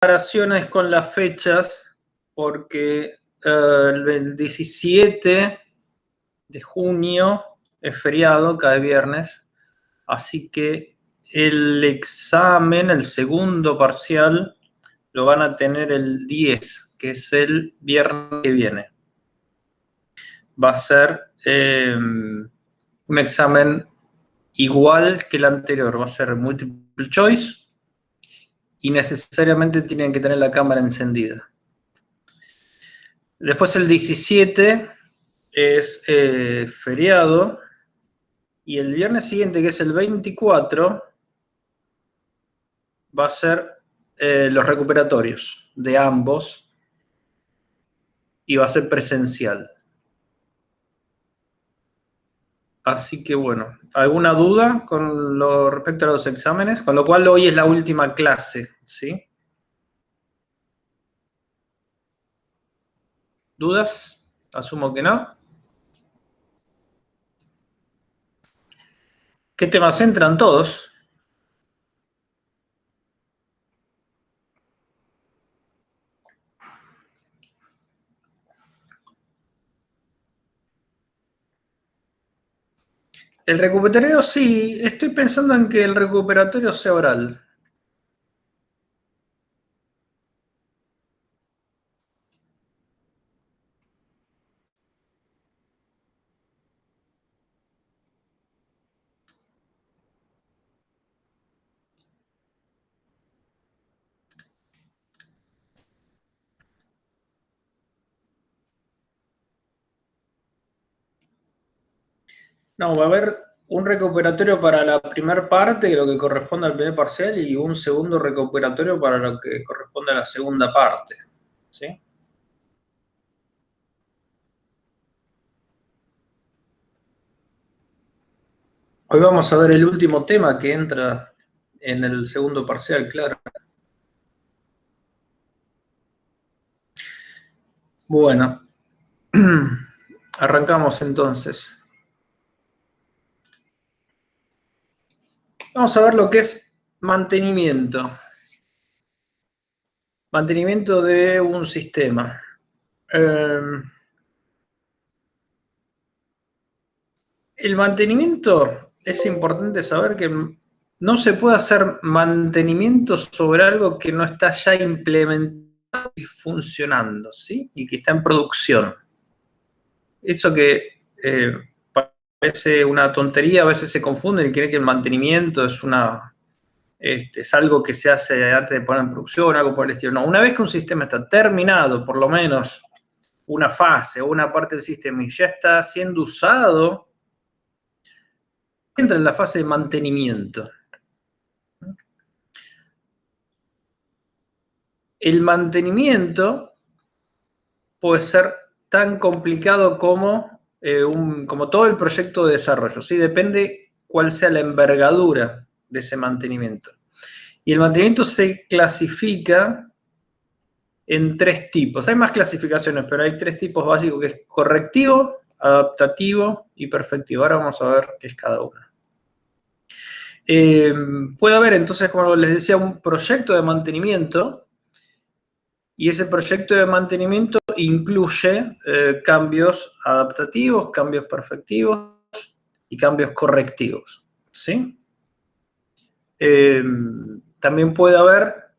comparaciones con las fechas, porque el 17 de junio es feriado, cae viernes, así que el examen, el segundo parcial, lo van a tener el 10, que es el viernes que viene. Va a ser un examen igual que el anterior, va a ser multiple choice y necesariamente tienen que tener la cámara encendida. Después el 17 es feriado y el viernes siguiente, que es el 24, va a ser los recuperatorios de ambos y va a ser presencial. Así que bueno, ¿alguna duda con lo respecto a los exámenes? Con lo cual hoy es la última clase, ¿sí? ¿Dudas? Asumo que no. ¿Qué temas entran todos? El recuperatorio sí, estoy pensando en que el recuperatorio sea oral. No, va a haber un recuperatorio para la primera parte, lo que corresponde al primer parcial, y un segundo recuperatorio para lo que corresponde a la segunda parte, ¿sí? Hoy vamos a ver el último tema que entra en el segundo parcial, claro. Bueno, arrancamos entonces. Vamos a ver lo que es mantenimiento. Mantenimiento de un sistema. El mantenimiento, es importante saber que no se puede hacer mantenimiento sobre algo que no está ya implementado y funcionando, ¿sí? Y que está en producción. Eso que parece una tontería, a veces se confunden y creen que el mantenimiento es es algo que se hace antes de poner en producción, algo por el estilo. No, una vez que un sistema está terminado, por lo menos una fase o una parte del sistema, y ya está siendo usado, entra en la fase de mantenimiento. El mantenimiento puede ser tan complicado como todo el proyecto de desarrollo, ¿sí? Depende cuál sea la envergadura de ese mantenimiento. Y el mantenimiento se clasifica en tres tipos. Hay más clasificaciones, pero hay tres tipos básicos, que es correctivo, adaptativo y perfectivo. Ahora vamos a ver qué es cada uno. Puede haber, entonces, como les decía, un proyecto de mantenimiento, y ese proyecto de mantenimiento incluye cambios adaptativos, cambios perfectivos y cambios correctivos, ¿sí? También puede haber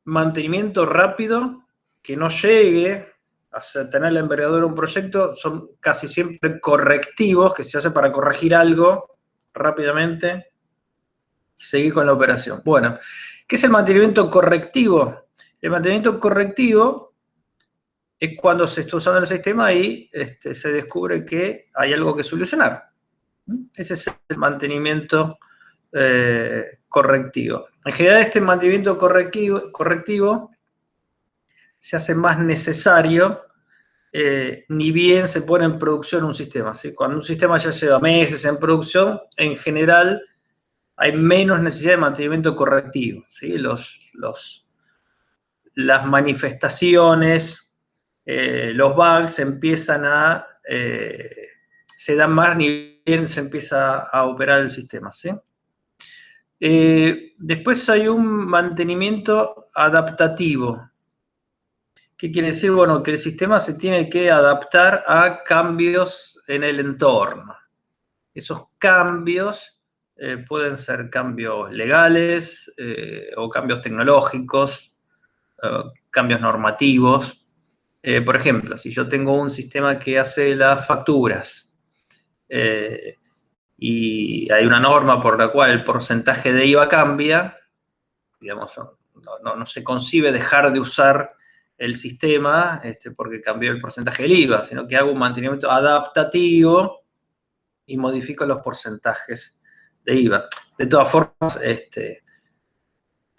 mantenimiento rápido que no llegue a tener la envergadura de un proyecto, son casi siempre correctivos, que se hace para corregir algo rápidamente y seguir con la operación. Bueno, ¿qué es el mantenimiento correctivo? El mantenimiento correctivo es cuando se está usando el sistema y se descubre que hay algo que solucionar. Ese es el mantenimiento correctivo. En general, este mantenimiento correctivo se hace más necesario ni bien se pone en producción un sistema, ¿sí? Cuando un sistema ya lleva meses en producción, en general hay menos necesidad de mantenimiento correctivo, ¿sí? Las manifestaciones, los bugs empiezan se dan más ni bien se empieza a operar el sistema, ¿sí? Después hay un mantenimiento adaptativo. ¿Qué quiere decir? Bueno, que el sistema se tiene que adaptar a cambios en el entorno. Esos cambios pueden ser cambios legales o cambios tecnológicos, cambios normativos. Por ejemplo, si yo tengo un sistema que hace las facturas y hay una norma por la cual el porcentaje de IVA cambia, digamos, no se concibe dejar de usar el sistema porque cambió el porcentaje del IVA, sino que hago un mantenimiento adaptativo y modifico los porcentajes de IVA. De todas formas,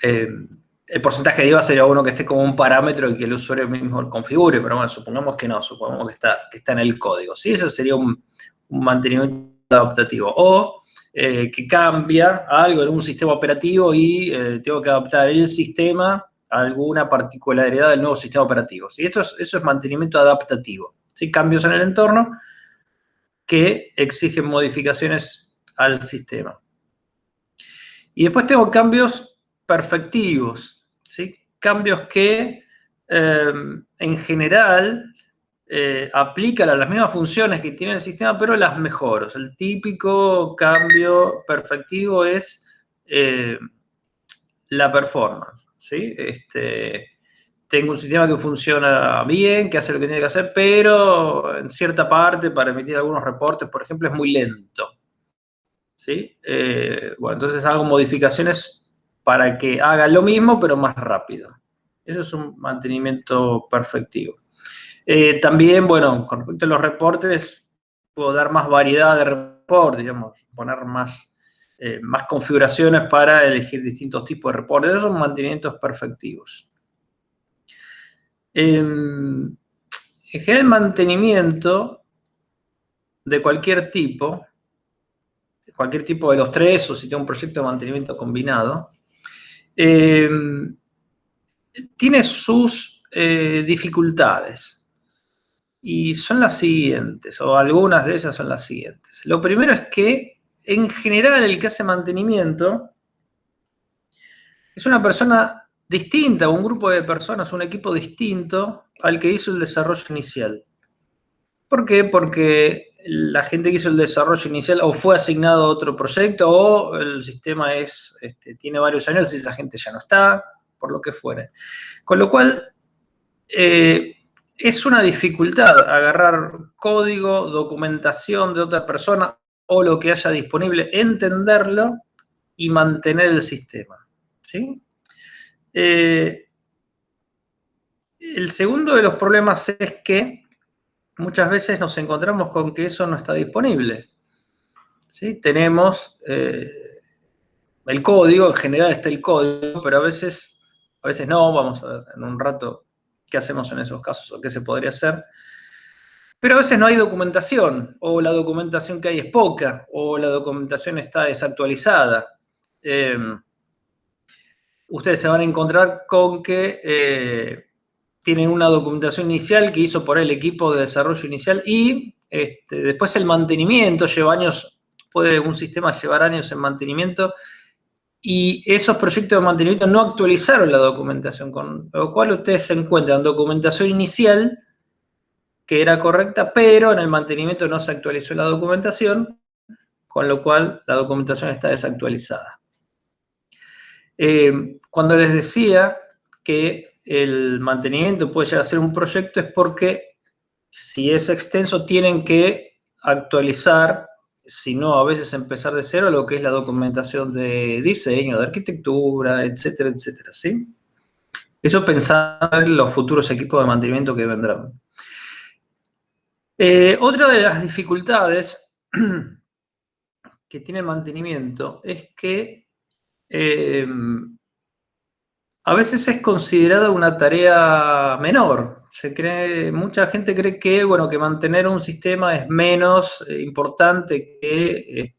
el porcentaje de IVA sería uno que esté como un parámetro y que el usuario mismo lo configure, pero bueno, supongamos que no, supongamos que está en el código, ¿sí? Ese sería un mantenimiento adaptativo. O que cambia algo en un sistema operativo y tengo que adaptar el sistema a alguna particularidad del nuevo sistema operativo, ¿sí? Eso es mantenimiento adaptativo, ¿sí? Cambios en el entorno que exigen modificaciones al sistema. Y después tengo cambios perfectivos, ¿sí? Cambios que en general aplican a las mismas funciones que tiene el sistema, pero las mejoro. El típico cambio perfectivo es la performance, ¿sí? Tengo un sistema que funciona bien, que hace lo que tiene que hacer, pero en cierta parte, para emitir algunos reportes, por ejemplo, es muy lento, ¿sí? Bueno, entonces hago modificaciones para que haga lo mismo, pero más rápido. Eso es un mantenimiento perfectivo. También, bueno, con respecto a los reportes, puedo dar más variedad de reportes, digamos, poner más configuraciones para elegir distintos tipos de reportes. Esos son mantenimientos perfectivos. En general, el mantenimiento de cualquier tipo de los tres, o si tengo un proyecto de mantenimiento combinado, tiene sus dificultades. Y son las siguientes, o algunas de ellas son las siguientes. Lo primero es que, en general, el que hace mantenimiento es una persona distinta, un grupo de personas, un equipo distinto al que hizo el desarrollo inicial. ¿Por qué? Porque la gente que hizo el desarrollo inicial o fue asignado a otro proyecto o el sistema tiene varios años y esa gente ya no está, por lo que fuere. Con lo cual, es una dificultad agarrar código, documentación de otra persona o lo que haya disponible, entenderlo y mantener el sistema, ¿sí? El segundo de los problemas es que muchas veces nos encontramos con que eso no está disponible, ¿sí? Tenemos el código, en general está el código, pero a veces no. Vamos a ver en un rato qué hacemos en esos casos o qué se podría hacer. Pero a veces no hay documentación, o la documentación que hay es poca, o la documentación está desactualizada. Ustedes se van a encontrar con que tienen una documentación inicial que hizo por el equipo de desarrollo inicial y después el mantenimiento lleva años, puede un sistema llevar años en mantenimiento y esos proyectos de mantenimiento no actualizaron la documentación, con lo cual ustedes se encuentran documentación inicial que era correcta, pero en el mantenimiento no se actualizó la documentación, con lo cual la documentación está desactualizada. Cuando les decía que el mantenimiento puede llegar a ser un proyecto es porque si es extenso tienen que actualizar, si no a veces empezar de cero, lo que es la documentación de diseño, de arquitectura, etcétera, etcétera, ¿sí? Eso pensando en los futuros equipos de mantenimiento que vendrán. Otra de las dificultades que tiene el mantenimiento es que a veces es considerada una tarea menor. Mucha gente cree que, bueno, que mantener un sistema es menos importante que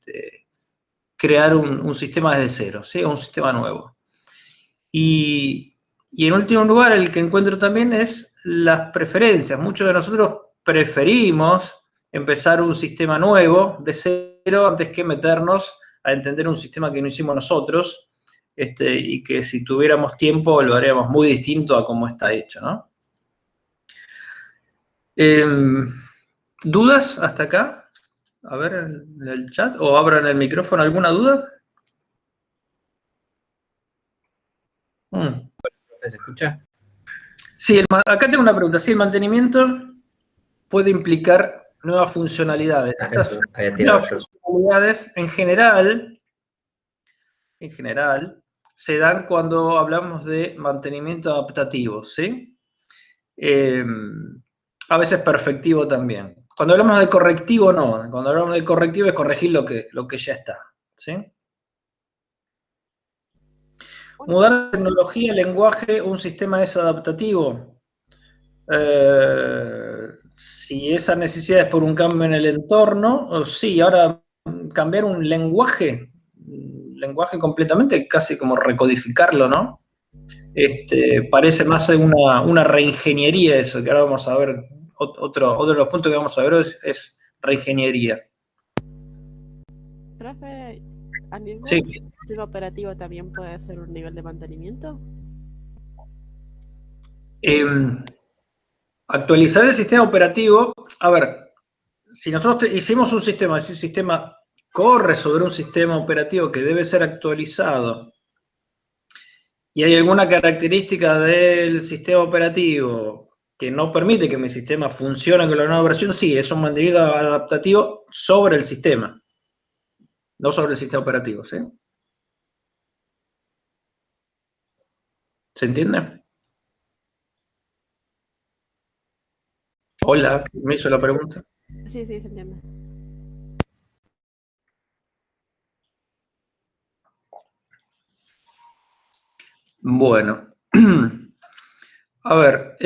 crear un sistema desde cero, ¿sí? Un sistema nuevo. Y en último lugar, el que encuentro también es las preferencias. Muchos de nosotros preferimos empezar un sistema nuevo de cero antes que meternos a entender un sistema que no hicimos nosotros, y que si tuviéramos tiempo lo haríamos muy distinto a cómo está hecho, ¿no? ¿Dudas hasta acá? A ver en el chat, o abran el micrófono. ¿Alguna duda? ¿Se escucha? Sí, acá tengo una pregunta. Sí, el mantenimiento puede implicar nuevas funcionalidades. Estas nuevas funcionalidades, en general, se dan cuando hablamos de mantenimiento adaptativo, ¿sí? A veces perfectivo también. Cuando hablamos de correctivo, no. Cuando hablamos de correctivo es corregir lo que ya está, ¿sí? Mudar la tecnología, el lenguaje, un sistema es adaptativo. Si esa necesidad es por un cambio en el entorno, sí, ahora cambiar un lenguaje completamente, casi como recodificarlo, ¿no? Parece más una reingeniería eso, que ahora vamos a ver, otro de los puntos que vamos a ver es reingeniería. Profe, ¿a ningún Sí. sistema operativo también puede ser un nivel de mantenimiento? Actualizar el sistema operativo, a ver, si nosotros hicimos un sistema, ese sistema corre sobre un sistema operativo que debe ser actualizado, y hay alguna característica del sistema operativo que no permite que mi sistema funcione con la nueva versión, sí, es un mantenimiento adaptativo sobre el sistema, no sobre el sistema operativo, ¿sí? ¿Se entiende? Hola, ¿me hizo la pregunta? Sí, se entiende. Bueno, a ver,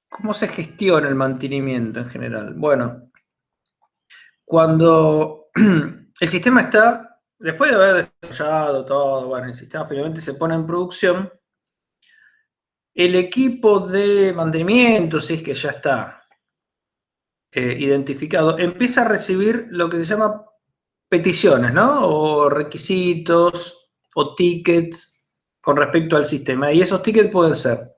¿cómo se gestiona el mantenimiento en general? Bueno, cuando el sistema está, después de haber desarrollado todo, bueno, el sistema finalmente se pone en producción, el equipo de mantenimiento, si es que ya está identificado, empieza a recibir lo que se llama peticiones, ¿no? O requisitos o tickets con respecto al sistema. Y esos tickets pueden ser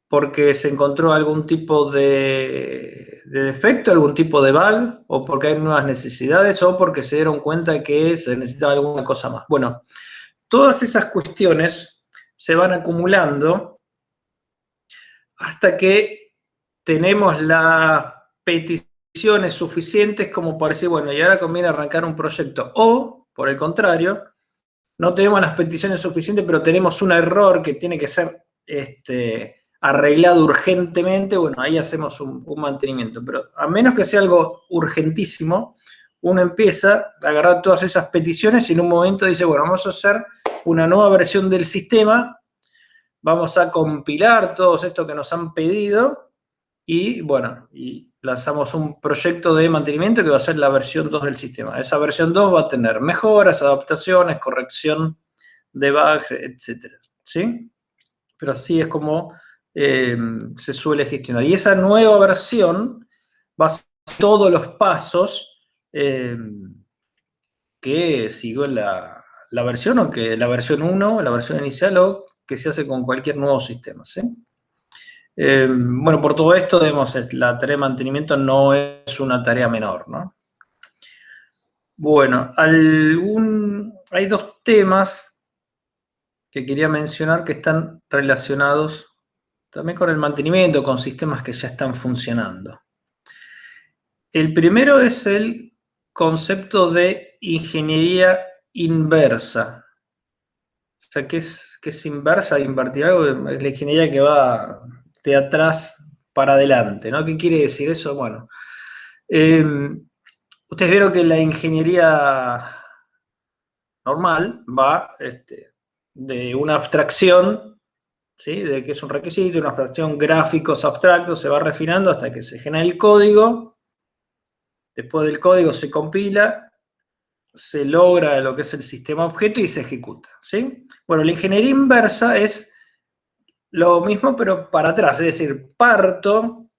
porque se encontró algún tipo de defecto, algún tipo de bug, o porque hay nuevas necesidades, o porque se dieron cuenta que se necesitaba alguna cosa más. Bueno, todas esas cuestiones se van acumulando hasta que tenemos las peticiones suficientes como para decir, bueno, y ahora conviene arrancar un proyecto. O, por el contrario, no tenemos las peticiones suficientes, pero tenemos un error que tiene que ser arreglado urgentemente, bueno, ahí hacemos un mantenimiento. Pero a menos que sea algo urgentísimo, uno empieza a agarrar todas esas peticiones y en un momento dice, bueno, vamos a hacer una nueva versión del sistema, vamos a compilar todos estos que nos han pedido y, bueno, y lanzamos un proyecto de mantenimiento que va a ser la versión 2 del sistema. Esa versión 2 va a tener mejoras, adaptaciones, corrección de bugs, etcétera, ¿sí? Pero así es como se suele gestionar. Y esa nueva versión va a ser todos los pasos que siguió la versión, o que la versión 1, la versión inicial, o que se hace con cualquier nuevo sistema, ¿sí? Bueno, por todo esto, digamos, la tarea de mantenimiento no es una tarea menor, ¿no? Bueno, hay dos temas que quería mencionar que están relacionados también con el mantenimiento, con sistemas que ya están funcionando. El primero es el concepto de ingeniería inversa. O sea, ¿qué es inversa? Invertir algo es la ingeniería que va de atrás para adelante, ¿no? ¿Qué quiere decir eso? Bueno, ustedes vieron que la ingeniería normal va de una abstracción, ¿sí? De que es un requisito, una abstracción, gráficos abstractos, se va refinando hasta que se genera el código. Después del código se compila, se logra lo que es el sistema objeto y se ejecuta, ¿sí? Bueno, la ingeniería inversa es lo mismo, pero para atrás, es decir, parto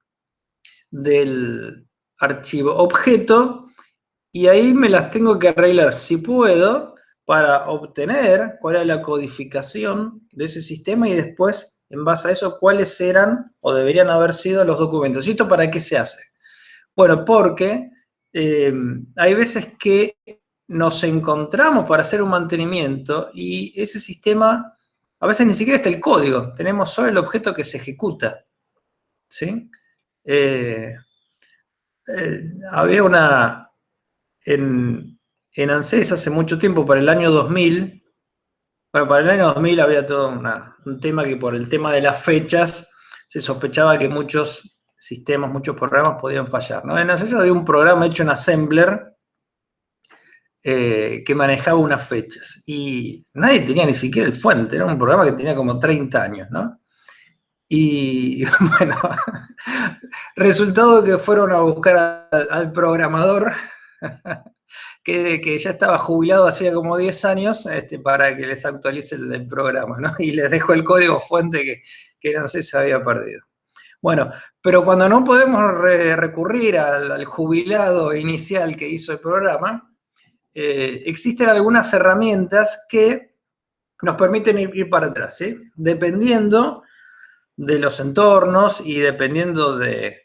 del archivo objeto y ahí me las tengo que arreglar, si puedo, para obtener cuál es la codificación de ese sistema y después, en base a eso, cuáles eran o deberían haber sido los documentos. ¿Y esto para qué se hace? Bueno, porque hay veces que nos encontramos para hacer un mantenimiento y ese sistema, a veces ni siquiera está el código, tenemos solo el objeto que se ejecuta, ¿sí? Había una, en ANSYS hace mucho tiempo, para el año 2000, bueno, para el año 2000 había todo un tema que por el tema de las fechas se sospechaba que muchos sistemas, muchos programas podían fallar, ¿no? En ANSYS había un programa hecho en Assembler que manejaba unas fechas y nadie tenía ni siquiera el fuente, era un programa que tenía como 30 años, ¿no? Y bueno, resultado que fueron a buscar al programador que ya estaba jubilado hacía como 10 años para que les actualice el programa, ¿no? Y les dejó el código fuente que no sé si se había perdido. Bueno, pero cuando no podemos recurrir al jubilado inicial que hizo el programa, existen algunas herramientas que nos permiten ir para atrás, ¿sí? Dependiendo de los entornos y dependiendo del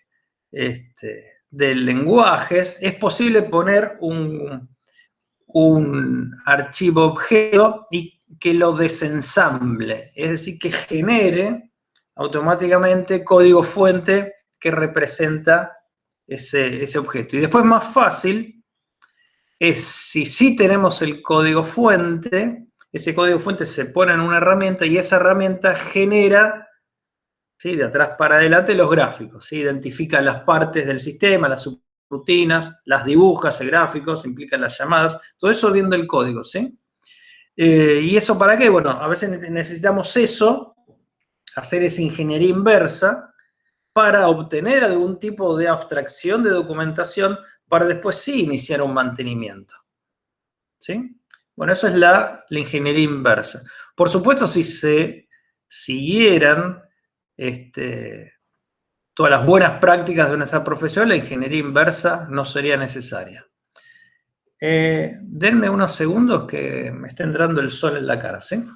lenguaje, es posible poner un archivo objeto y que lo desensamble, es decir, que genere automáticamente código fuente que representa ese objeto. Y después más fácil es si sí tenemos el código fuente, ese código fuente se pone en una herramienta y esa herramienta genera, ¿sí?, de atrás para adelante los gráficos, ¿sí? Identifica las partes del sistema, las subrutinas, las dibuja, hace gráficos, implica las llamadas, todo eso viendo el código, ¿sí? ¿Y eso para qué? Bueno, a veces necesitamos eso, hacer esa ingeniería inversa, para obtener algún tipo de abstracción de documentación para después sí iniciar un mantenimiento, ¿sí? Bueno, eso es la ingeniería inversa. Por supuesto, si se siguieran todas las buenas prácticas de nuestra profesión, la ingeniería inversa no sería necesaria. Denme unos segundos que me está entrando el sol en la cara, ¿sí?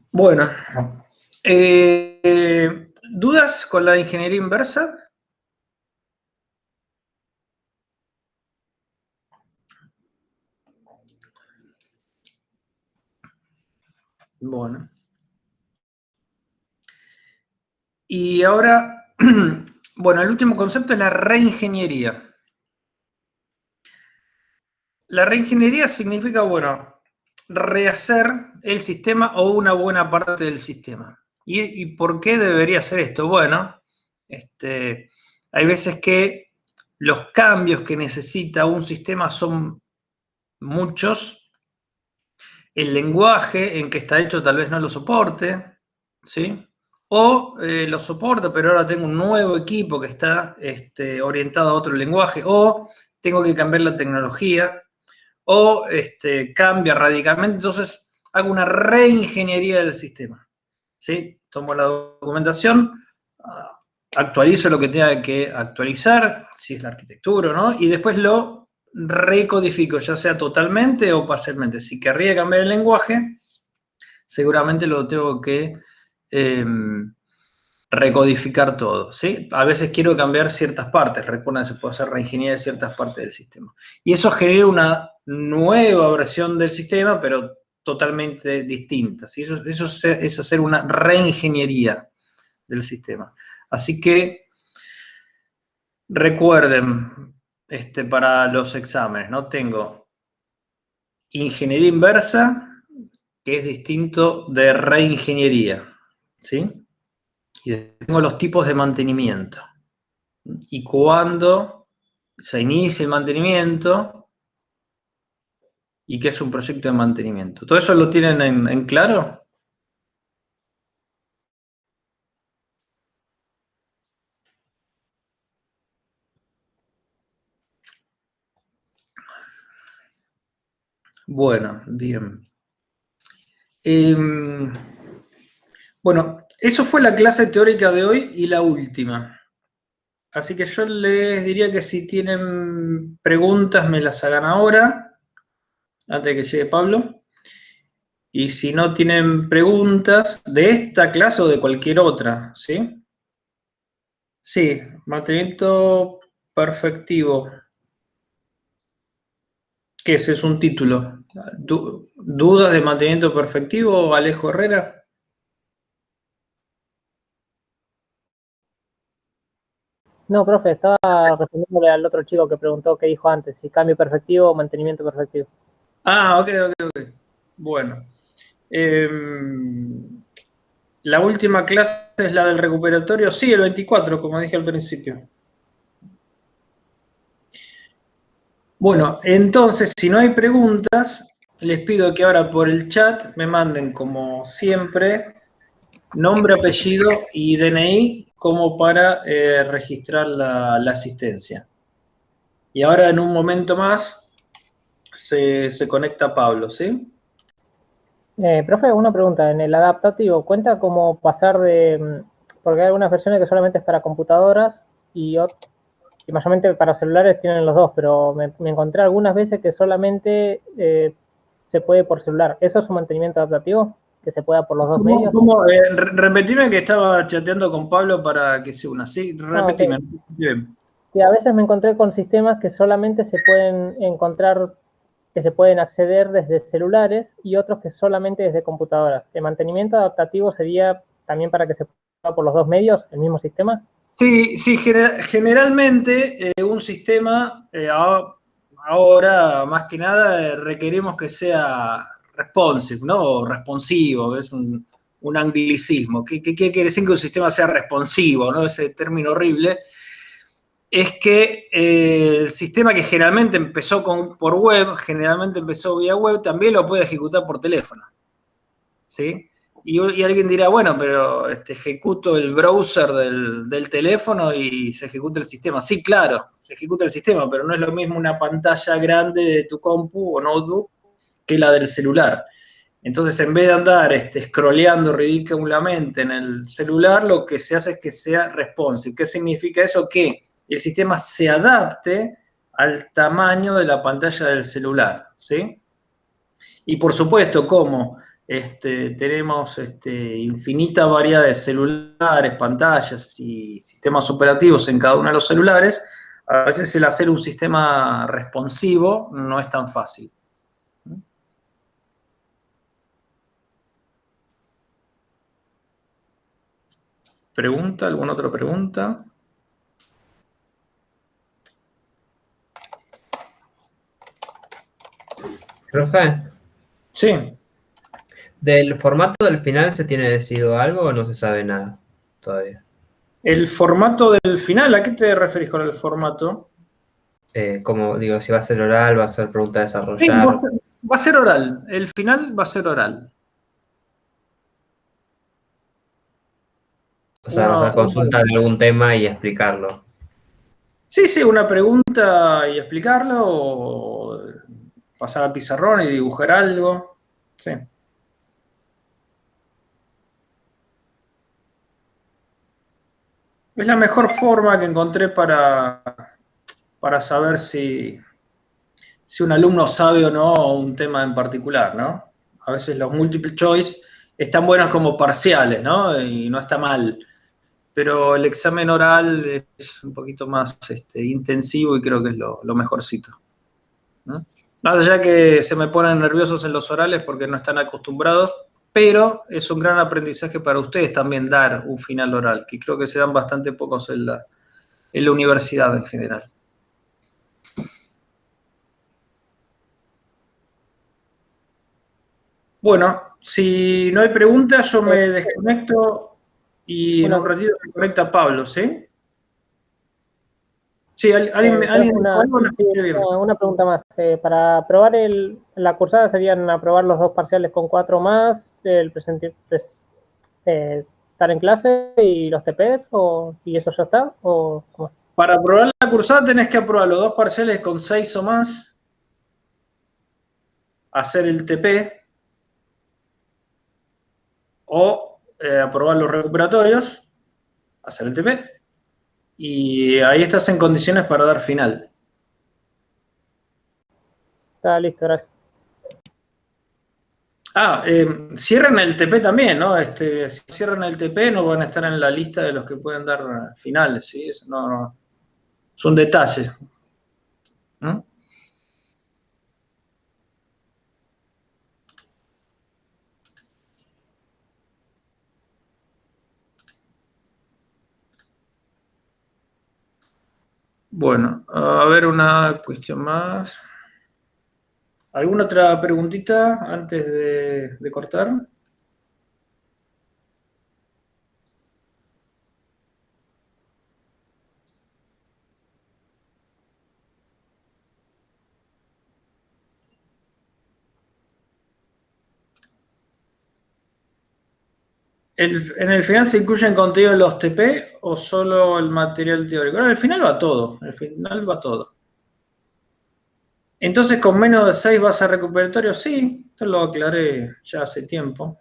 Bueno, ¿dudas con la ingeniería inversa? Bueno. Y ahora, bueno, el último concepto es la reingeniería. La reingeniería significa, bueno, rehacer el sistema o una buena parte del sistema. ¿Y por qué debería hacer esto? Bueno, hay veces que los cambios que necesita un sistema son muchos, el lenguaje en que está hecho tal vez no lo soporte, ¿sí? O lo soporta, pero ahora tengo un nuevo equipo que está orientado a otro lenguaje, o tengo que cambiar la tecnología, o cambia radicalmente, entonces hago una reingeniería del sistema, ¿sí? Tomo la documentación, actualizo lo que tenga que actualizar, si es la arquitectura o no, y después lo recodifico, ya sea totalmente o parcialmente. Si querría cambiar el lenguaje, seguramente lo tengo que recodificar todo, ¿sí? A veces quiero cambiar ciertas partes, recuerden, se puede hacer reingeniería de ciertas partes del sistema. Y eso genera una nueva versión del sistema, pero totalmente distinta, ¿sí? Eso es hacer una reingeniería del sistema. Así que recuerden, para los exámenes, ¿no? Tengo ingeniería inversa, que es distinto de reingeniería, ¿sí? Y tengo los tipos de mantenimiento. Y cuándo se inicia el mantenimiento y qué es un proyecto de mantenimiento. ¿Todo eso lo tienen en claro? Bueno, bien. Bueno, eso fue la clase teórica de hoy y la última. Así que yo les diría que si tienen preguntas me las hagan ahora, antes de que llegue Pablo. Y si no tienen preguntas de esta clase o de cualquier otra, ¿sí? Sí, mantenimiento perfectivo. ¿Qué es? ¿Es un título? ¿Dudas de mantenimiento perfectivo, Alejo Herrera? No, profe, estaba respondiéndole al otro chico que preguntó qué dijo antes, si cambio perfectivo o mantenimiento perfectivo. Ah, ok. Bueno. La última clase es la del recuperatorio. Sí, el 24, como dije al principio. Bueno, entonces, si no hay preguntas, les pido que ahora por el chat me manden, como siempre, nombre, apellido y DNI como para registrar la asistencia. Y ahora en un momento más se conecta Pablo, ¿sí? Profe, una pregunta. En el adaptativo, ¿cuenta cómo pasar de...? Porque hay algunas versiones que solamente es para computadoras y mayormente para celulares tienen los dos, pero me encontré algunas veces que solamente se puede por celular. ¿Eso es un mantenimiento adaptativo? ¿Que se pueda por los dos medios? Repetime que estaba chateando con Pablo para que se una. Sí, repetime. Okay. Bien. Que a veces me encontré con sistemas que solamente se pueden encontrar, que se pueden acceder desde celulares y otros que solamente desde computadoras. ¿El mantenimiento adaptativo sería también para que se pueda por los dos medios, el mismo sistema? Sí, generalmente un sistema ahora más que nada requerimos que sea responsive, ¿no? O responsivo, es un anglicismo. ¿Qué quiere decir que un sistema sea responsivo, ¿no? Ese término horrible. Es que el sistema que generalmente empezó por web, generalmente empezó vía web, también lo puede ejecutar por teléfono, ¿sí? Y alguien dirá, bueno, pero ejecuto el browser del teléfono y se ejecuta el sistema. Sí, claro, se ejecuta el sistema, pero no es lo mismo una pantalla grande de tu compu o notebook que la del celular. Entonces, en vez de andar scrolleando ridículamente en el celular, lo que se hace es que sea responsive. ¿Qué significa eso? Que el sistema se adapte al tamaño de la pantalla del celular, ¿sí? Y por supuesto, como tenemos infinita variedad de celulares, pantallas y sistemas operativos en cada uno de los celulares, a veces el hacer un sistema responsivo no es tan fácil. ¿Pregunta? ¿Alguna otra pregunta? Profe, Sí. ¿del formato del final se tiene decidido algo o no se sabe nada todavía? El formato del final, ¿a qué te referís con el formato? Como digo, si va a ser oral, va a ser pregunta a Sí, desarrollar. va a ser oral. El final va a ser oral. O sea, va a ser consulta de algún tema y explicarlo. Sí, una pregunta y explicarlo, o pasar al pizarrón y dibujar algo. Sí. Es la mejor forma que encontré para saber si un alumno sabe o no un tema en particular, ¿no? A veces los multiple choice están buenos como parciales, ¿no? Y no está mal. Pero el examen oral es un poquito más intensivo y creo que es lo mejorcito, ¿no? Más allá que se me ponen nerviosos en los orales porque no están acostumbrados, pero es un gran aprendizaje para ustedes también dar un final oral, que creo que se dan bastante pocos en la universidad en general. Bueno, si no hay preguntas, yo me desconecto y en un ratito se conecta Pablo, ¿sí? Sí, alguien una pregunta más. Para aprobar la cursada serían aprobar los dos parciales con 4 más, estar en clase y los TPs, y eso ya está, o ¿cómo? Para aprobar la cursada tenés que aprobar los dos parciales con 6 o más, hacer el TP o aprobar los recuperatorios, hacer el TP, y ahí estás en condiciones para dar final. Está listo, gracias. Cierran el TP también, ¿no? Si cierran el TP no van a estar en la lista de los que pueden dar finales, ¿sí? Eso no, son detalles, ¿no? Bueno, a ver una cuestión más. ¿Alguna otra preguntita antes de cortar? ¿En el final se incluyen contenido de los TP o solo el material teórico? No, en el final va todo. En el final va todo. Entonces, con menos de 6 vas a recuperatorio, sí. Esto lo aclaré ya hace tiempo.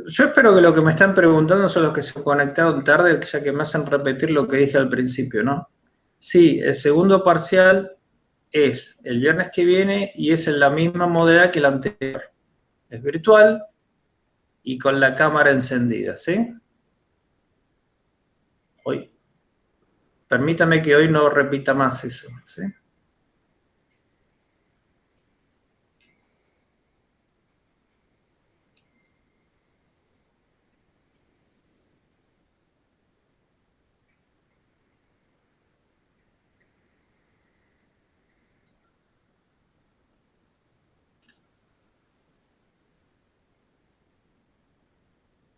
Yo espero que lo que me están preguntando son los que se conectaron tarde, ya que me hacen repetir lo que dije al principio, ¿no? Sí, el segundo parcial es el viernes que viene y es en la misma modalidad que el anterior. Es virtual y con la cámara encendida, ¿sí? Hoy. Permítame que hoy no repita más eso, ¿sí?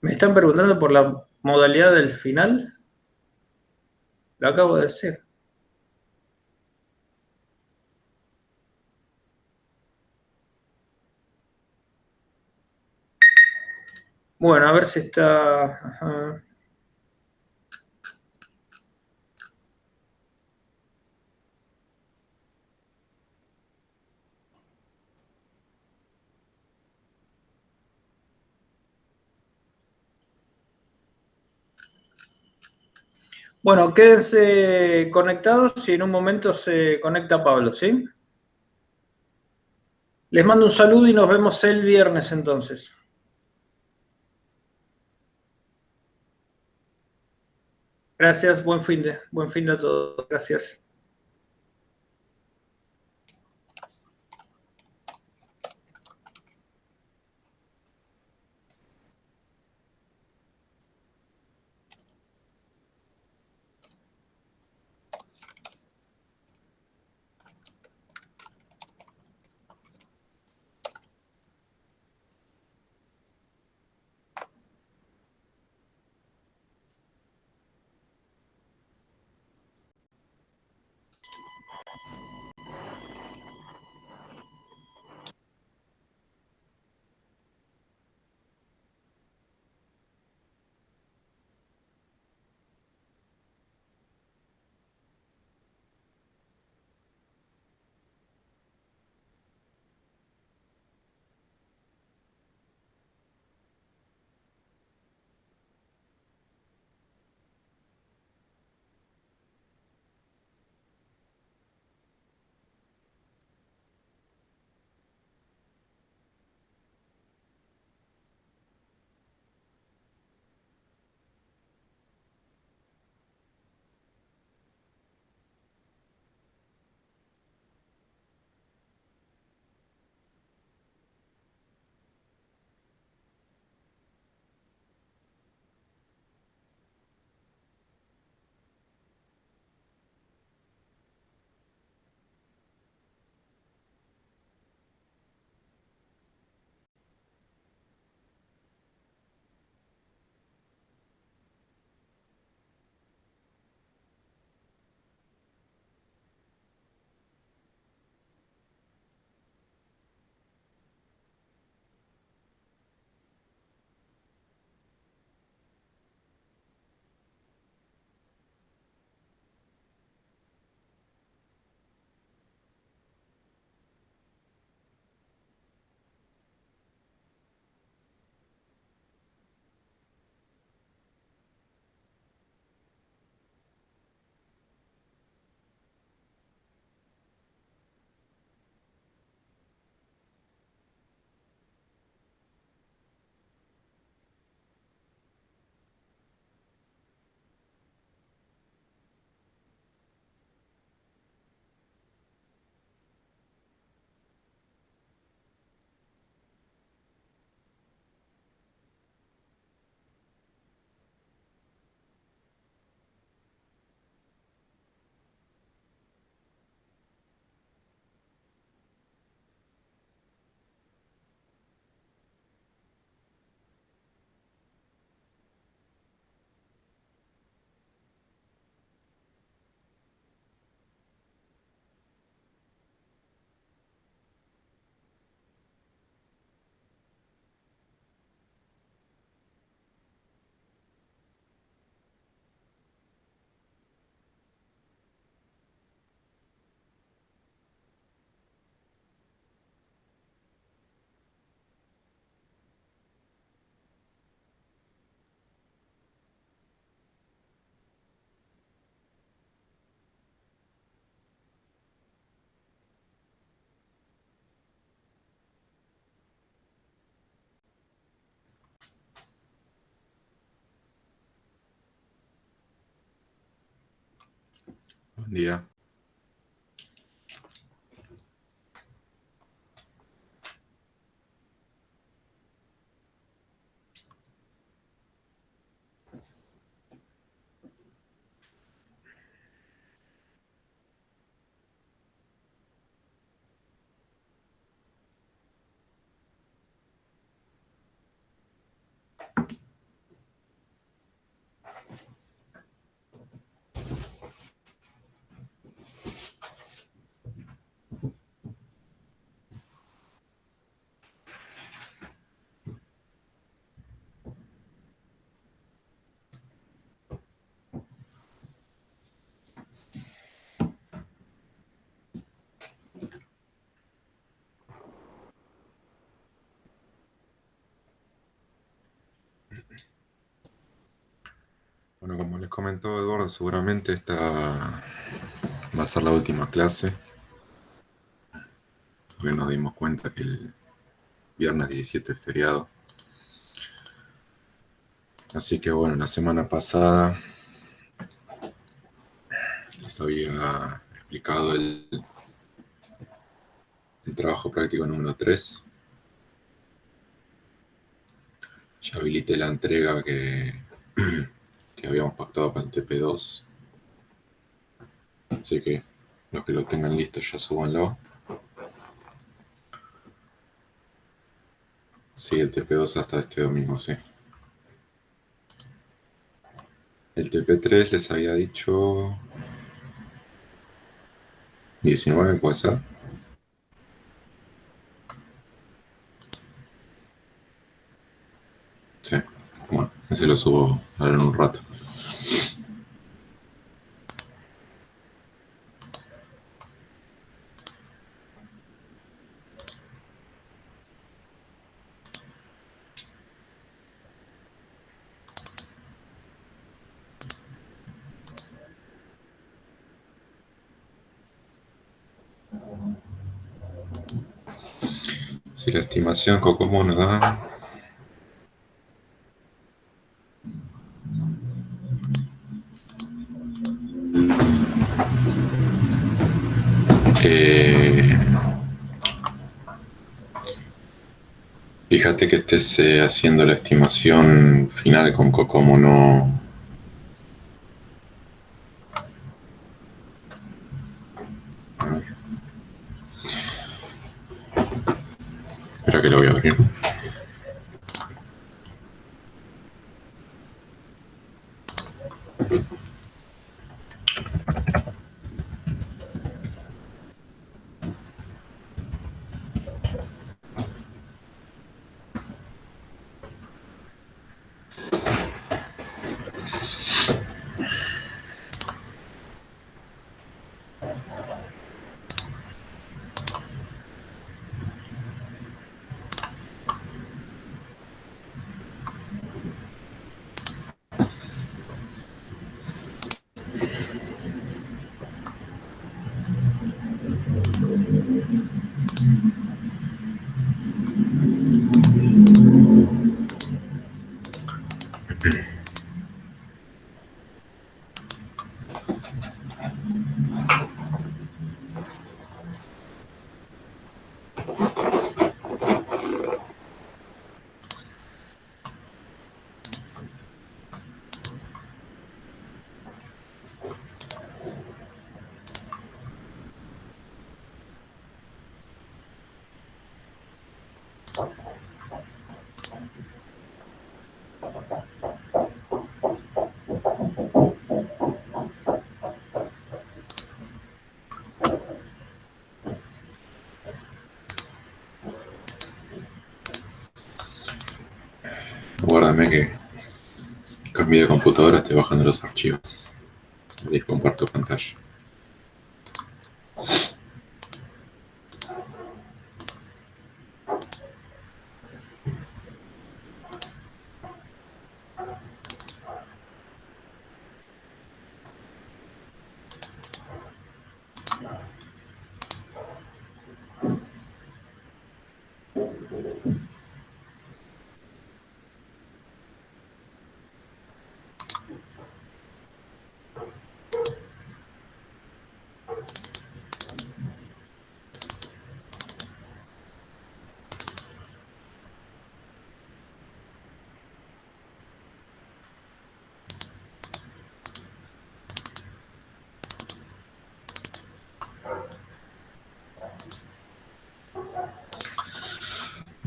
Me están preguntando por la modalidad del final. Lo acabo de decir. Bueno, a ver si está... Ajá. Bueno, quédense conectados y en un momento se conecta Pablo, ¿sí? Les mando un saludo y nos vemos el viernes entonces. Gracias, buen fin de a todos. Gracias. Buen día. Bueno, como les comentó Eduardo, seguramente esta va a ser la última clase. Hoy nos dimos cuenta que el viernes 17 es feriado. Así que bueno, la semana pasada les había explicado el trabajo práctico número 3. Ya habilité la entrega que habíamos pactado para el TP2. Así que los que lo tengan listo ya súbanlo. Sí, el TP2 hasta este domingo, sí. El TP3 les había dicho 19, ¿puede ser? Sí. Bueno, ese lo subo ahora en un rato. Si la estimación Cocomo nos da eh, fíjate que estés haciendo la estimación final con Cocomo, no. A ver. Espera que lo voy a abrir. Guárdame que cambié de computadora, estoy bajando los archivos. Les comparto pantalla.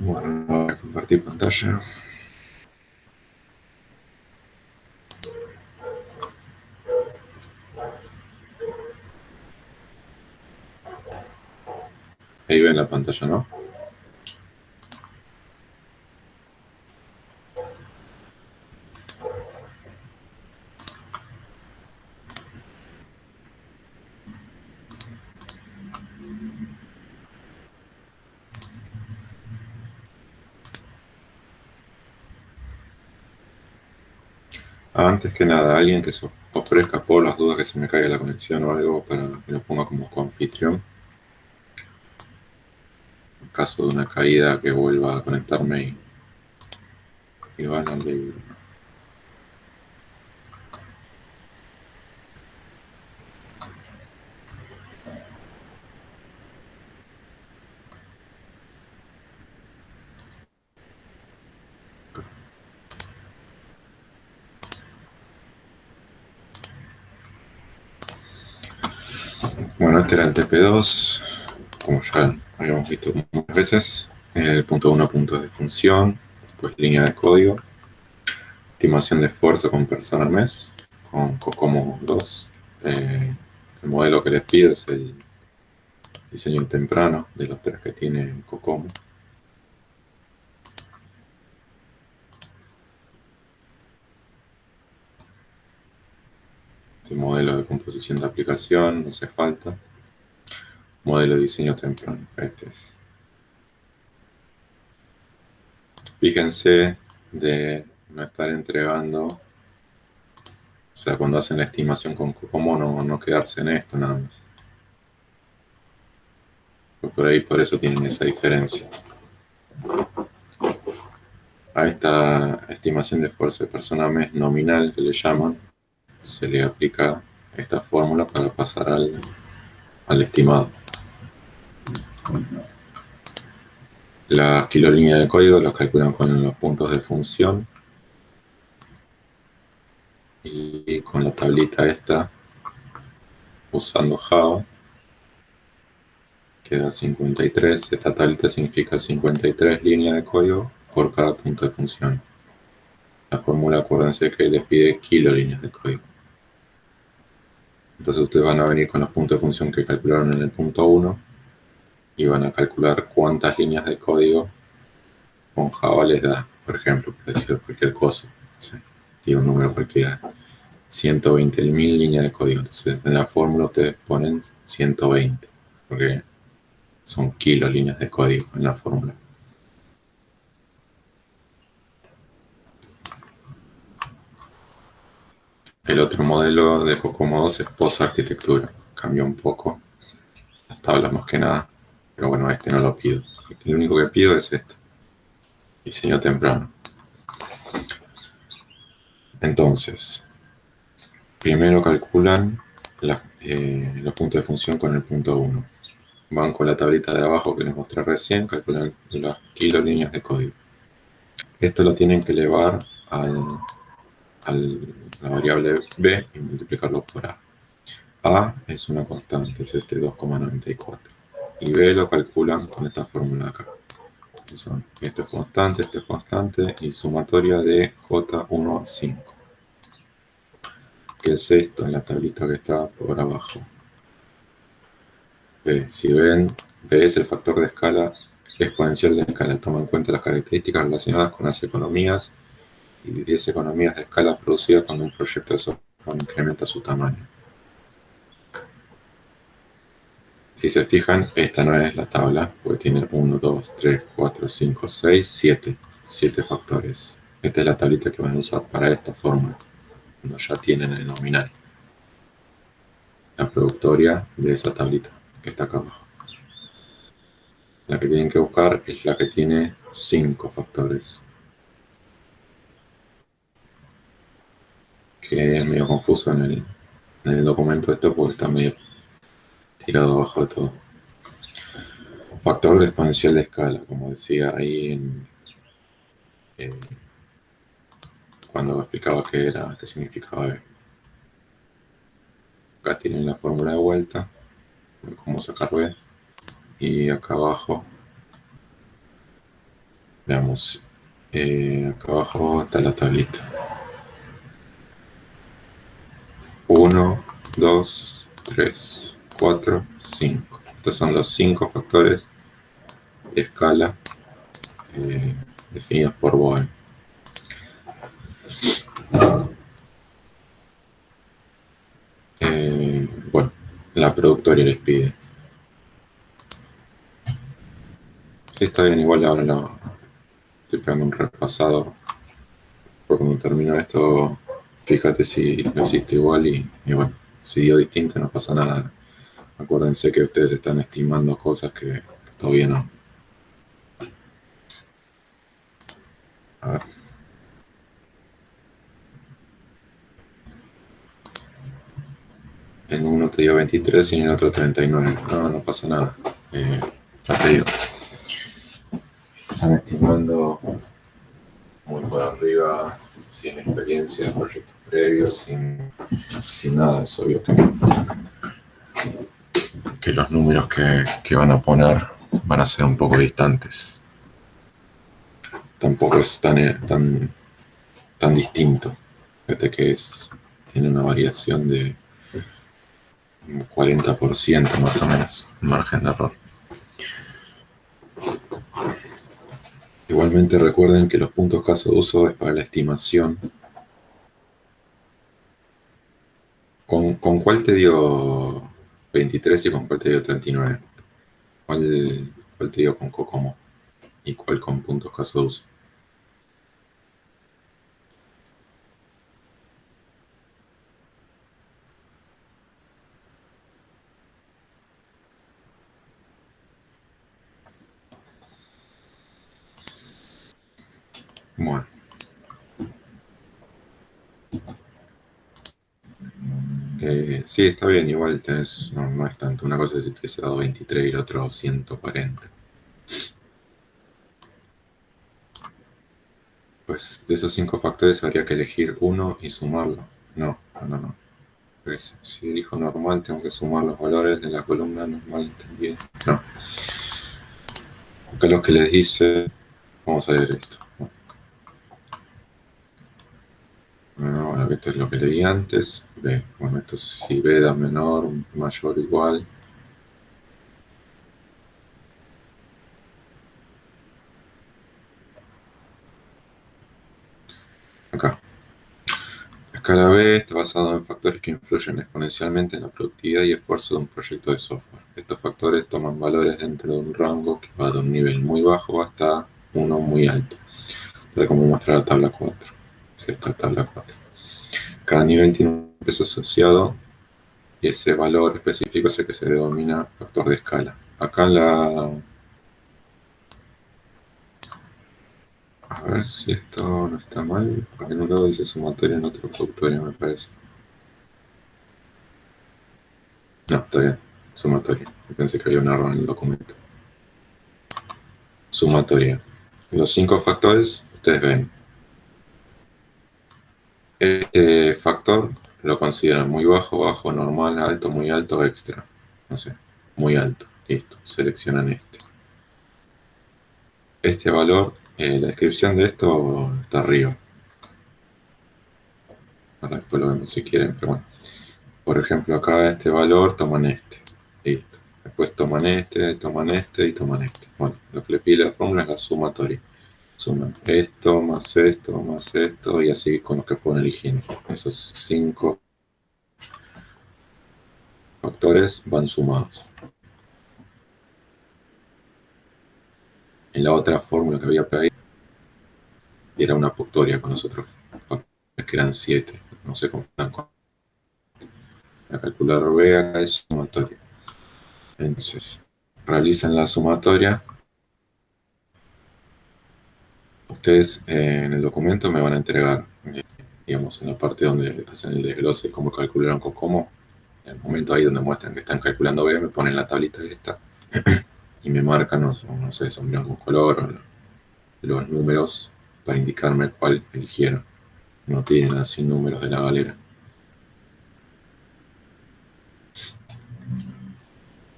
Bueno, voy a compartir pantalla. Ahí ven la pantalla, ¿no? Antes que nada, alguien que se ofrezca por las dudas que se me caiga la conexión o algo para que lo ponga como coanfitrión. En caso de una caída que vuelva a conectarme y van al libro. Bueno, este era el TP2, como ya habíamos visto muchas veces. Punto 1, puntos de función, pues línea de código, estimación de esfuerzo con persona mes, con COCOMO 2. El modelo que les pido es el diseño temprano de los 3 que tiene COCOMO. Este modelo de composición de aplicación, no hace falta. Modelo de diseño temprano, este es. Fíjense de no estar entregando, o sea, cuando hacen la estimación con COCOMO no quedarse en esto nada más. Por eso tienen esa diferencia. A esta estimación de esfuerzo de persona mes nominal que le llaman, se le aplica esta fórmula para pasar al estimado. Las kilolíneas de código las calculan con los puntos de función y con la tablita esta usando Java queda 53. Esta tablita significa 53 líneas de código por cada punto de función. La fórmula, acuérdense que les pide kilolíneas de código. Entonces ustedes van a venir con los puntos de función que calcularon en el punto 1 y van a calcular cuántas líneas de código con Java les da. Por ejemplo, por decir cualquier cosa, ¿sí? Tiene un número cualquiera, 120.000 líneas de código. Entonces en la fórmula ustedes ponen 120, porque son kilolíneas de código en la fórmula. El otro modelo de COCOMO 2 es post-arquitectura. Cambió un poco las tablas más que nada, pero bueno, este no lo pido. Lo único que pido es este, diseño temprano. Entonces, primero calculan los puntos de función con el punto 1. Van con la tablita de abajo que les mostré recién, calculan las kilolíneas de código. Esto lo tienen que elevar a la variable b y multiplicarlo por a. A es una constante, es este 2,94. Y b lo calculan con esta fórmula de acá. Esto es constante y sumatoria de J1 a 5. ¿Qué es esto en la tablita que está por abajo? B, si ven, B es el factor de escala exponencial de escala. Toma en cuenta las características relacionadas con las economías y 10 economías de escala producidas cuando un proyecto de software incrementa su tamaño. Si se fijan, esta no es la tabla, porque tiene 1, 2, 3, 4, 5, 6, 7. 7 factores. Esta es la tablita que van a usar para esta fórmula, cuando ya tienen el nominal. La productoria de esa tablita que está acá abajo. La que tienen que buscar es la que tiene 5 factores. Que es medio confuso en el documento esto porque está medio tirado abajo de todo. Factor de exponencial de escala, como decía ahí cuando explicaba qué significaba B. Acá tienen la fórmula de vuelta, de cómo sacar B. Y acá abajo Veamos. Acá abajo está la tablita. 1, 2, 3, 4, 5. Estos son los 5 factores de escala definidos por Bohm. Bueno, la productora les pide. Sí, está bien, igual ahora estoy pegando un repasado. Por cuando termino esto, fíjate si lo hiciste igual y bueno, si dio distinto no pasa nada. Acuérdense que ustedes están estimando cosas que todavía no. A ver. En uno te dio 23 y en el otro 39. No pasa nada. Ya te digo. Están estimando muy por arriba, sin experiencia, proyectos previos, sin nada. Es obvio que los números que van a poner van a ser un poco distantes. Tampoco es tan distinto. Fíjate que tiene una variación de un 40% más o menos, margen de error. Igualmente recuerden que los puntos caso de uso es para la estimación. ¿Con cuál te dio 23 y con cuál te dio 39? ¿Cuál te dio con COCOMO? ¿Y cuál con puntos caso de uso? Bueno. Sí, está bien, igual no es tanto. Una cosa es si te hubiese dado 23 y el otro 140. Pues de esos 5 factores habría que elegir uno y sumarlo. No. Pues, si elijo normal, tengo que sumar los valores de la columna normal también. No. Acá lo que les dice, vamos a ver esto. Bueno, esto es lo que leí antes. B. Bueno, esto si B da menor, mayor o igual. Acá. La escala B está basada en factores que influyen exponencialmente en la productividad y esfuerzo de un proyecto de software. Estos factores toman valores dentro de un rango que va de un nivel muy bajo hasta uno muy alto, tal como muestra la tabla 4. Es esta tabla 4. Cada nivel tiene un peso asociado y ese valor específico es el que se denomina factor de escala. Acá a ver si esto no está mal, porque en un lado dice sumatoria, en otro productoria, me parece. No, está bien, sumatoria. Pensé que había un error en el documento. Sumatoria. Los 5 factores, ustedes ven. Este factor lo consideran muy bajo, bajo, normal, alto, muy alto, extra. No sé, muy alto. Listo, seleccionan este. Este valor, la descripción de esto está arriba. Ahora después lo vemos si quieren, pero bueno. Por ejemplo, acá este valor toman este. Listo. Después toman este y toman este. Bueno, lo que le pide la fórmula es la sumatoria. Suman esto, más esto, y así con los que fueron eligiendo. Esos 5 factores van sumados. En la otra fórmula que había por ahí era una factoria con los otros factores que eran 7. No sé cómo están con la calculadora B, acá es sumatoria. Entonces, realizan la sumatoria. Ustedes en el documento me van a entregar, digamos, en la parte donde hacen el desglose de cómo calcularon COCOMO. En el momento ahí donde muestran que están calculando B, me ponen la tablita de esta y me marcan, no sé, sombrean con color o los números para indicarme cuál eligieron. No tienen así números de la galera.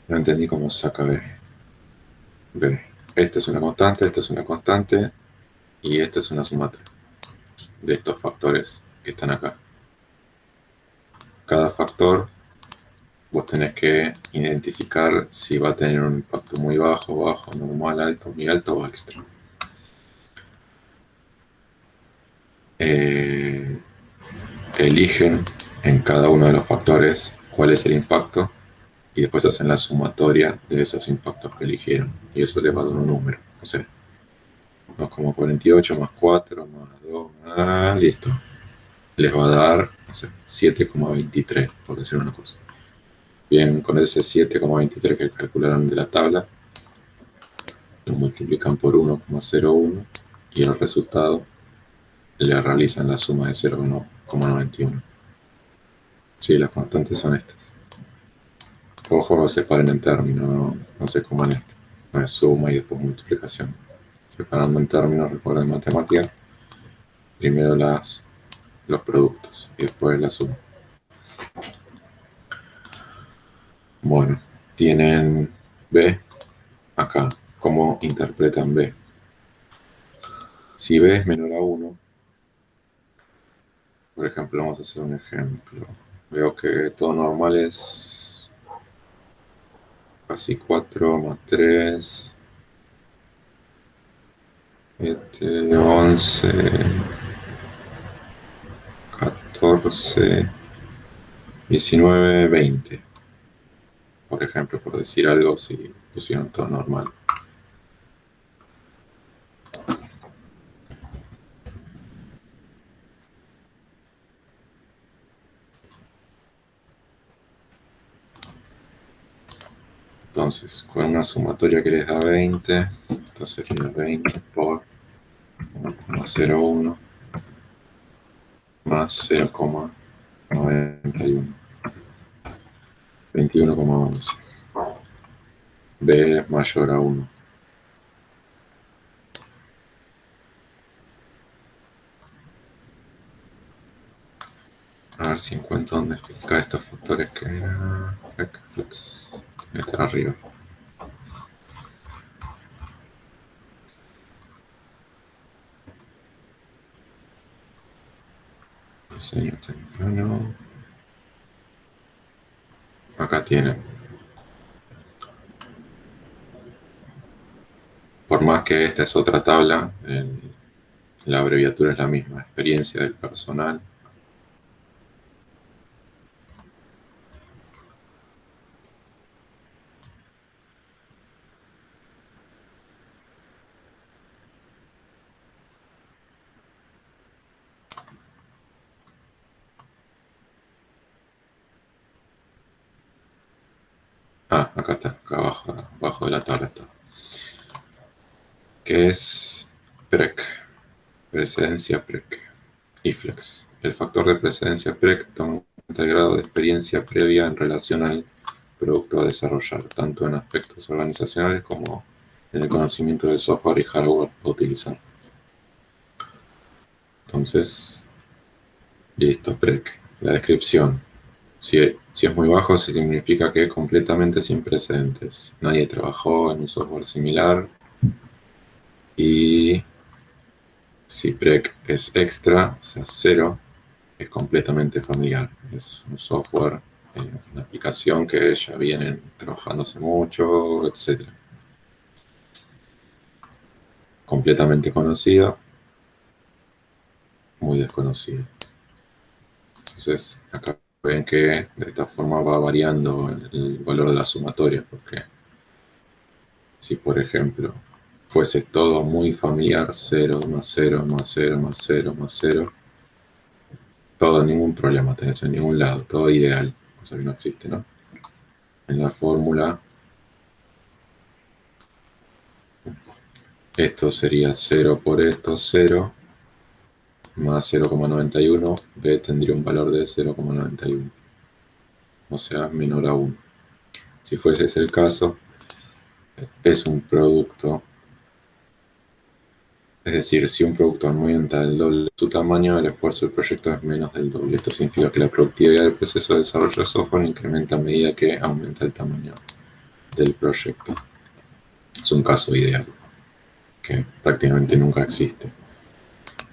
No entendí cómo saca B. esta es una constante, y esta es una sumatoria de estos factores que están acá. Cada factor vos tenés que identificar si va a tener un impacto muy bajo, bajo, normal, alto, muy alto o extra. Eligen en cada uno de los factores cuál es el impacto y después hacen la sumatoria de esos impactos que eligieron. Y eso les va a dar un número. O sea, 2,48 más 4 más 2, listo. Les va a dar, no sé, 7,23, por decir una cosa. Bien, con ese 7,23 que calcularon de la tabla, lo multiplican por 1,01 y el resultado le realizan la suma de 0,91. Sí, las constantes son estas. Ojo, separen en términos, no se coman esto. No es suma y después multiplicación. Separando en términos, recuerden matemática, primero los productos y después la suma. Bueno, tienen B acá. ¿Cómo interpretan B? Si B es menor a 1, por ejemplo, vamos a hacer un ejemplo. Veo que todo normal es casi 4 más 3, 7, 11, 14, 19, 20. Por ejemplo, por decir algo, si pusieron todo normal. Entonces, con una sumatoria que les da 20, entonces sería 20 por 1,01 más 0,91. 21,11. B es mayor a 1. A ver si encuentro dónde explicar estos factores que era flex. Está arriba. Diseño temprano. Acá tienen. Por más que esta es otra tabla, la abreviatura es la misma. Experiencia del personal. Acá está, acá abajo de la tabla está. ¿Qué es PREC? Precedencia PREC. IFLEX. El factor de precedencia PREC toma en cuenta el grado de experiencia previa en relación al producto a desarrollar, tanto en aspectos organizacionales como en el conocimiento del software y hardware a utilizar. Entonces, listo, PREC. La descripción. Si es muy bajo, significa que es completamente sin precedentes. Nadie trabajó en un software similar. Y si PREC es extra, o sea, 0, es completamente familiar. Es un software, una aplicación que ya vienen trabajando hace mucho, etc. Completamente conocido, muy desconocido. Entonces, acá ven que de esta forma va variando el valor de la sumatoria, porque si, por ejemplo, fuese todo muy familiar, 0 más 0 más 0 más 0 más 0, todo, ningún problema tenés en ningún lado, todo ideal, cosa que no existe, ¿no? En la fórmula, esto sería 0 por esto, 0, más 0,91, B tendría un valor de 0,91, o sea, menor a 1. Si fuese ese el caso, es un producto, es decir, si un producto aumenta el doble de su tamaño, el esfuerzo del proyecto es menos del doble. Esto significa que la productividad del proceso de desarrollo de software incrementa a medida que aumenta el tamaño del proyecto. Es un caso ideal. que prácticamente nunca existe.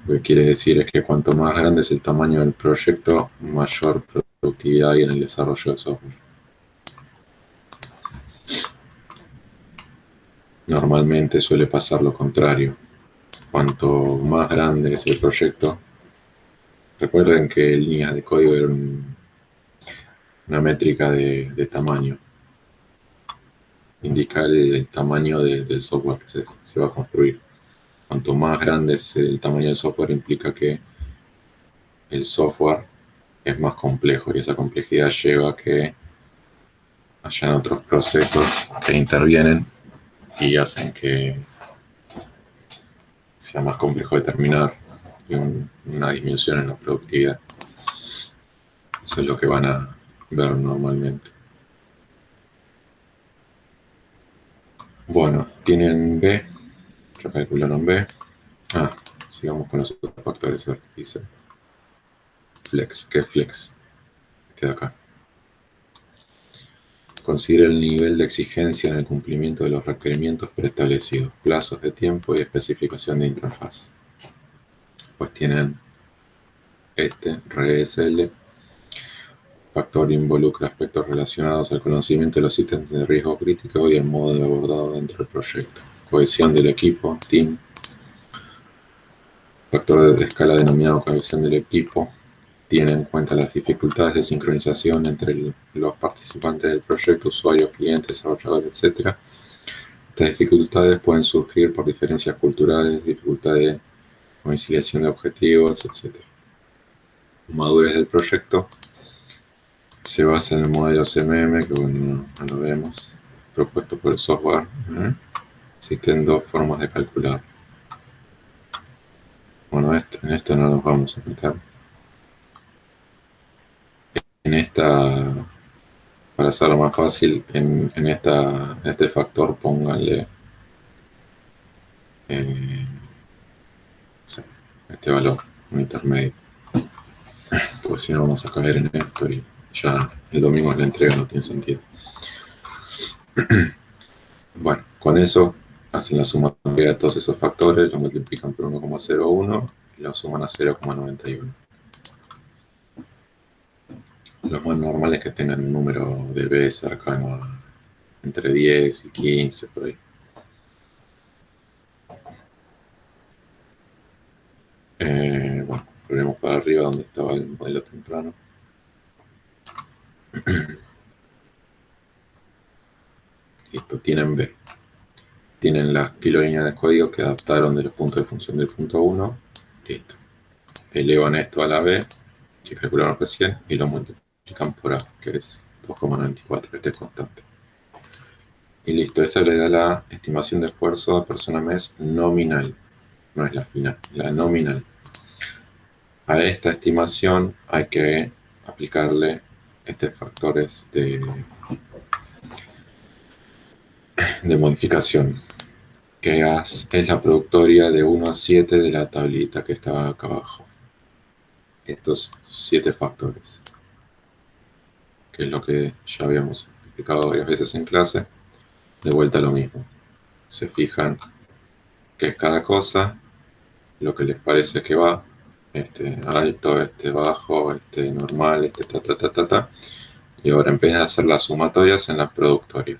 Lo que quiere decir es que cuanto más grande es el tamaño del proyecto, mayor productividad hay en el desarrollo de software. Normalmente suele pasar lo contrario. Cuanto más grande es el proyecto, recuerden que líneas de código era una métrica de tamaño. Indica el tamaño del software que se va a construir. Cuanto más grande es el tamaño del software, implica que el software es más complejo y esa complejidad lleva a que hayan otros procesos que intervienen y hacen que sea más complejo de terminar y una disminución en la productividad. Eso es lo que van a ver normalmente. Bueno, tienen B, ya calcularon B. Sigamos con los otros factores, a ver qué dice. Flex, ¿qué es flex? Este de acá. Considera el nivel de exigencia en el cumplimiento de los requerimientos preestablecidos, plazos de tiempo y especificación de interfaz. Pues tienen RSL. Factor involucra aspectos relacionados al conocimiento de los ítems de riesgo crítico y el modo de abordado dentro del proyecto. Cohesión del equipo, team. Factor de escala denominado cohesión del equipo tiene en cuenta las dificultades de sincronización entre los participantes del proyecto, usuarios, clientes, desarrolladores, etc. Estas dificultades pueden surgir por diferencias culturales, dificultades de conciliación de objetivos, etc. Madurez del proyecto se basa en el modelo CMM, que bueno, no lo vemos, propuesto por el software. Existen dos formas de calcular. Bueno, en esto no nos vamos a meter. En esta, para hacerlo más fácil, en este factor pónganle este valor, un intermedio. Porque si no vamos a caer en esto y ya el domingo la entrega no tiene sentido. Bueno, con eso hacen la sumatoria de todos esos factores, lo multiplican por 1,01 y lo suman a 0,91. Lo más normal es que tengan un número de B cercano a entre 10 y 15, por ahí. Bueno, volvemos para arriba donde estaba el modelo temprano. Listo, tienen B. Tienen las kilolíneas de código que adaptaron de los puntos de función del punto 1. Listo. Elevan esto a la B, que calcularon recién, y lo multiplican por A, que es 2,94, este es constante. Y listo, esa le da la estimación de esfuerzo a persona mes nominal. No es la final, la nominal. A esta estimación hay que aplicarle estos factores de modificación, que es la productoria de 1 a 7 de la tablita que estaba acá abajo. Estos 7 factores, que es lo que ya habíamos explicado varias veces en clase. De vuelta lo mismo. Se fijan qué es cada cosa, lo que les parece que va, este alto, este bajo, este normal, este ta. Y ahora en vez de hacer las sumatorias en la productoria.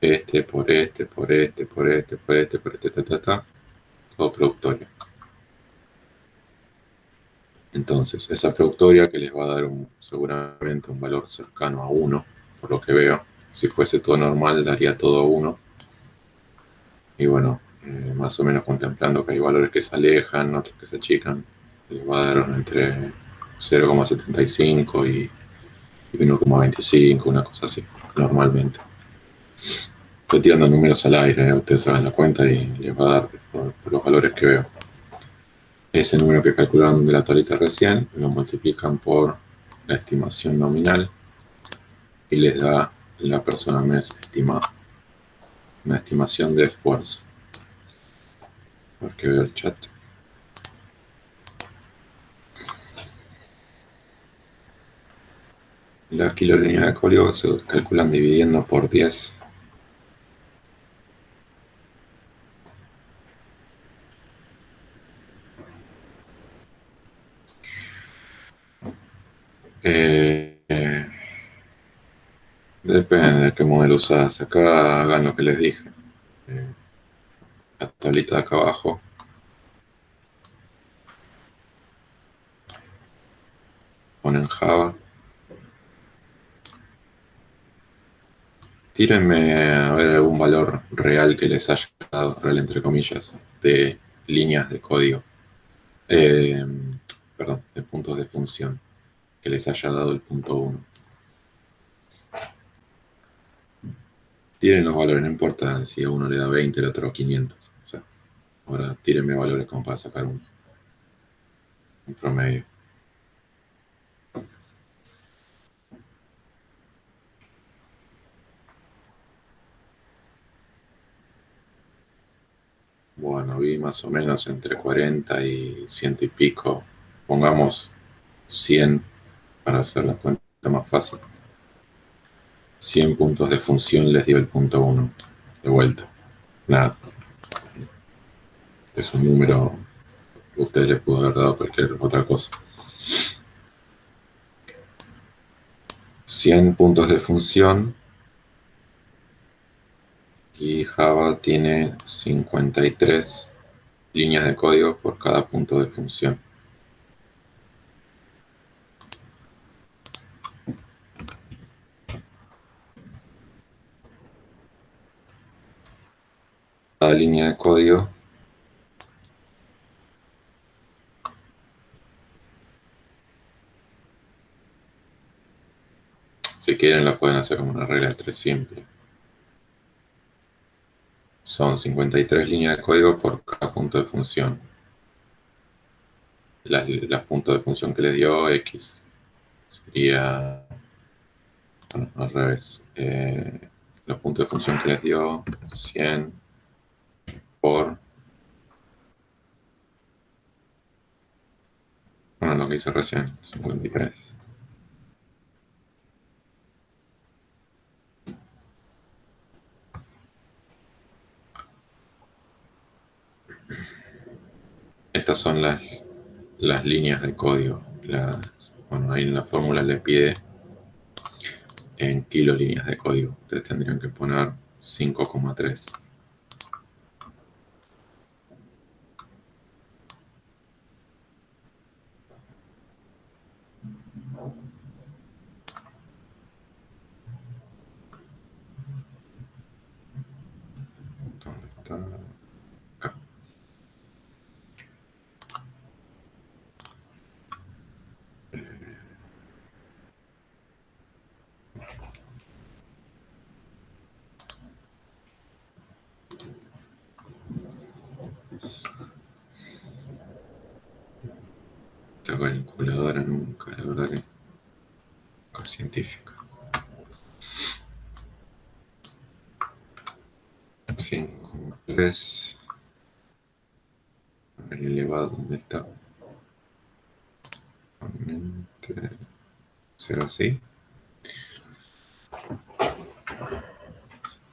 Este por este, por este, por este, por este, por este, ta. Todo productoria. Entonces, esa productoria que les va a dar seguramente un valor cercano a 1, por lo que veo. Si fuese todo normal, daría todo 1. Y bueno, más o menos contemplando que hay valores que se alejan, otros que se achican, les va a dar entre 0,75 y 1,25, una cosa así, normalmente. Estoy tirando números al aire, ustedes hagan la cuenta y les va a dar por los valores que veo. Ese número que calcularon de la tablita recién lo multiplican por la estimación nominal y les da la persona mes estimada. Una estimación de esfuerzo. Porque veo el chat. Las kilolíneas de código se calculan dividiendo por 10. Depende de qué modelo usas. Acá hagan lo que les dije. La tablita de acá abajo. Ponen Java. Tírenme a ver algún valor real que les haya dado, real entre comillas, de líneas de código. Perdón, de puntos de función que les haya dado el punto 1. Tiren los valores, no importa si a uno le da 20, el otro 500. O sea, ahora tírenme valores como para sacar un promedio. Bueno, vi más o menos entre 40 y 100 y pico. Pongamos 100 para hacer la cuenta más fácil. 100 puntos de función les dio el punto 1 de vuelta. Nada. Es un número que ustedes les pudo haber dado cualquier otra cosa. 100 puntos de función y Java tiene 53 líneas de código por cada punto de función. Cada línea de código si quieren la pueden hacer como una regla de 3 simple. Son 53 líneas de código por cada punto de función. Las puntos de función que les dio X. Sería, bueno, al revés. Los puntos de función que les dio 100 por, bueno, lo que hice recién, 53. Estas son las líneas de código. Bueno, ahí en la fórmula le pide en kilolíneas de código. Ustedes tendrían que poner 5,3. ¿Dónde está? Acá. Esta calculadora nunca, la verdad que nunca es científica. 5,3. El elevado, ¿dónde está? ¿Será así?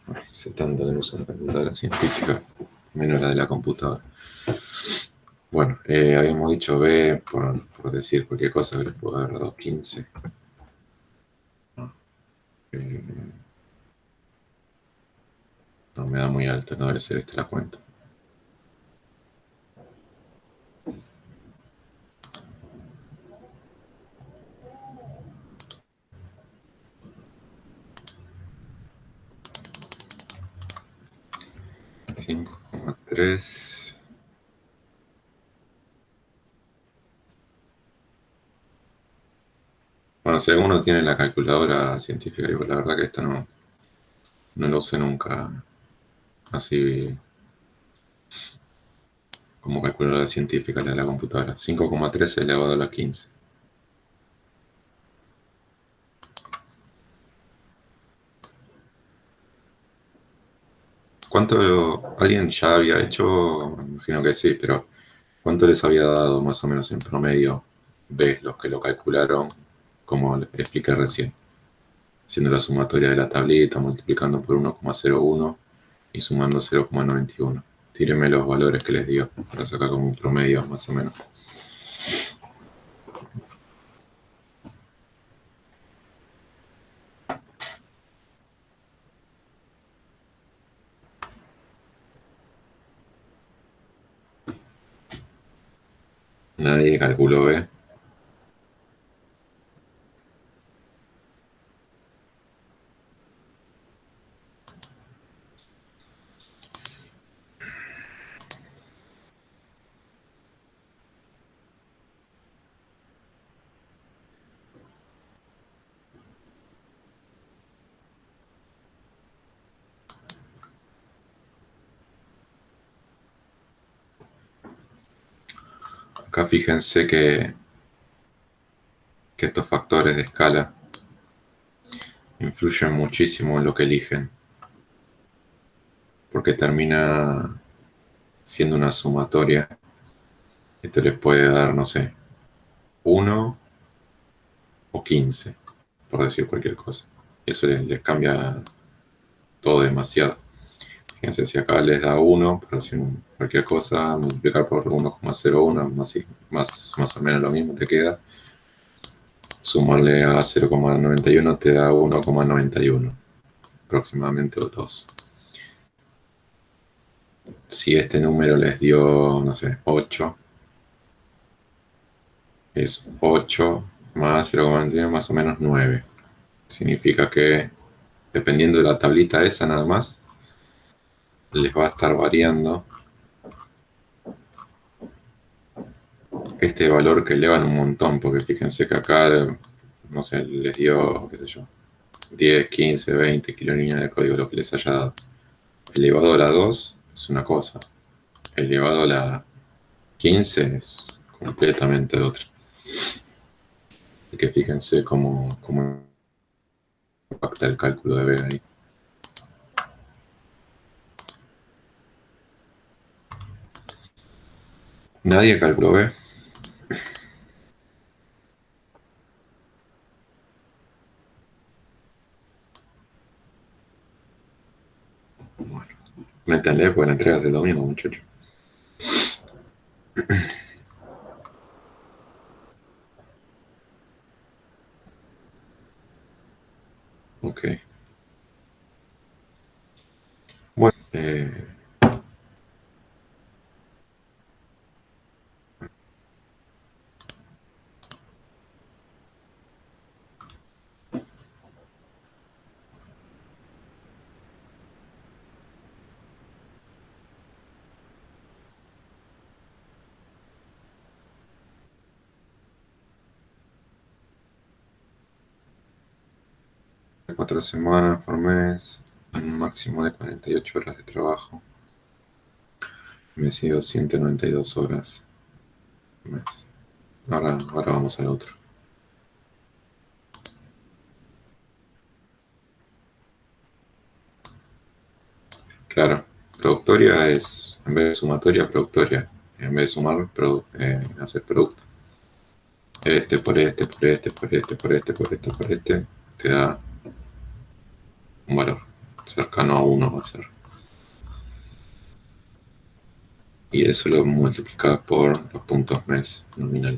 Bueno, sé tanto que no uso la calculadora científica, menos la de la computadora. Bueno, habíamos dicho B por decir cualquier cosa que les puedo haber dado 15. No me da muy alto, no debe ser esta la cuenta. $5,3. Bueno, si alguno tiene la calculadora científica, digo, la verdad que esta no lo usé nunca así como calculadora científica, la de la computadora. 5,3 elevado a la 15. ¿Cuánto alguien ya había hecho? Me imagino que sí, pero ¿cuánto les había dado más o menos en promedio B, los que lo calcularon, como expliqué recién? Haciendo la sumatoria de la tablita, multiplicando por 1,01 y sumando 0,91. Tírenme los valores que les dio para sacar como un promedio más o menos. Nadie calculó B. Acá fíjense que estos factores de escala influyen muchísimo en lo que eligen, porque termina siendo una sumatoria. Esto les puede dar, no sé, 1 o 15, por decir cualquier cosa. Eso les cambia todo demasiado. Fíjense, si acá les da 1, por decir cualquier cosa, multiplicar por 1,01, más o menos lo mismo te queda. Sumarle a 0,91 te da 1,91, aproximadamente, o 2. Si este número les dio, no sé, 8, es 8 más 0,91 más o menos 9. Significa que, dependiendo de la tablita esa nada más, les va a estar variando este valor, que elevan un montón, porque fíjense que acá, no sé, les dio, qué sé yo, 10, 15, 20 kilolíneas de código, lo que les haya dado. Elevado a la 2 es una cosa, elevado a la 15 es completamente otra. Así que fíjense cómo impacta el cálculo de B ahí. ¿Nadie calculó B? Bueno, métanle, pues la entrega es el domingo, muchachos. Ok. Bueno, 4 semanas por mes, un máximo de 48 horas de trabajo. Me sido 192 horas por mes. Ahora vamos al otro. Claro, productoria es, en vez de sumatoria, productoria. En vez de sumar, hacer producto. Este por este, por este, por este, por este, por este, por este, te da un valor cercano a 1 va a ser. Y eso lo multiplicas por los puntos mes nominal.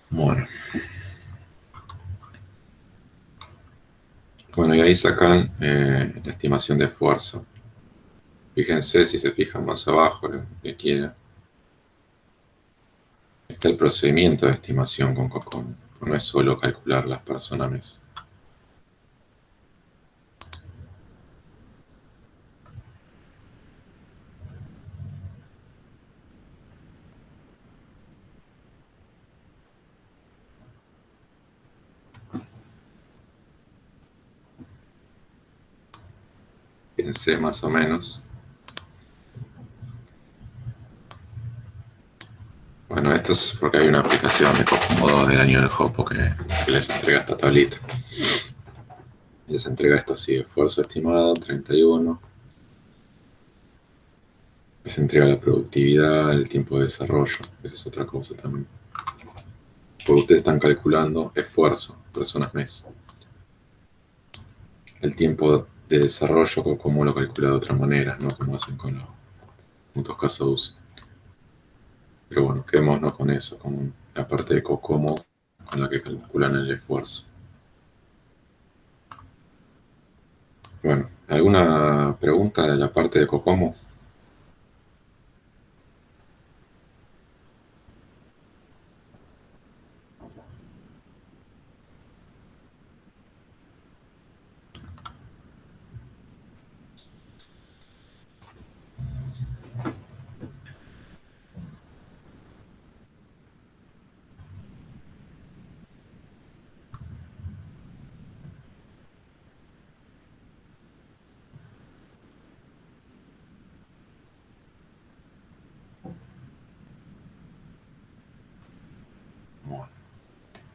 Bueno. Bueno, y ahí sacan la estimación de esfuerzo. Fíjense, si se fijan más abajo, aquí está el procedimiento de estimación con COCOMO. No es solo calcular las personas mes. Fíjense más o menos. Bueno, esto es porque hay una aplicación de COCOMO del año del Hopo que les entrega esta tablita. Les entrega esto así: esfuerzo estimado, 31. Les entrega la productividad, el tiempo de desarrollo. Esa es otra cosa también. Porque ustedes están calculando esfuerzo, personas mes. El tiempo de desarrollo, como lo calcula de otra manera, no como hacen con los puntos caso uso. Pero bueno, quedémonos con eso, con la parte de COCOMO con la que calculan el esfuerzo. Bueno, ¿alguna pregunta de la parte de COCOMO?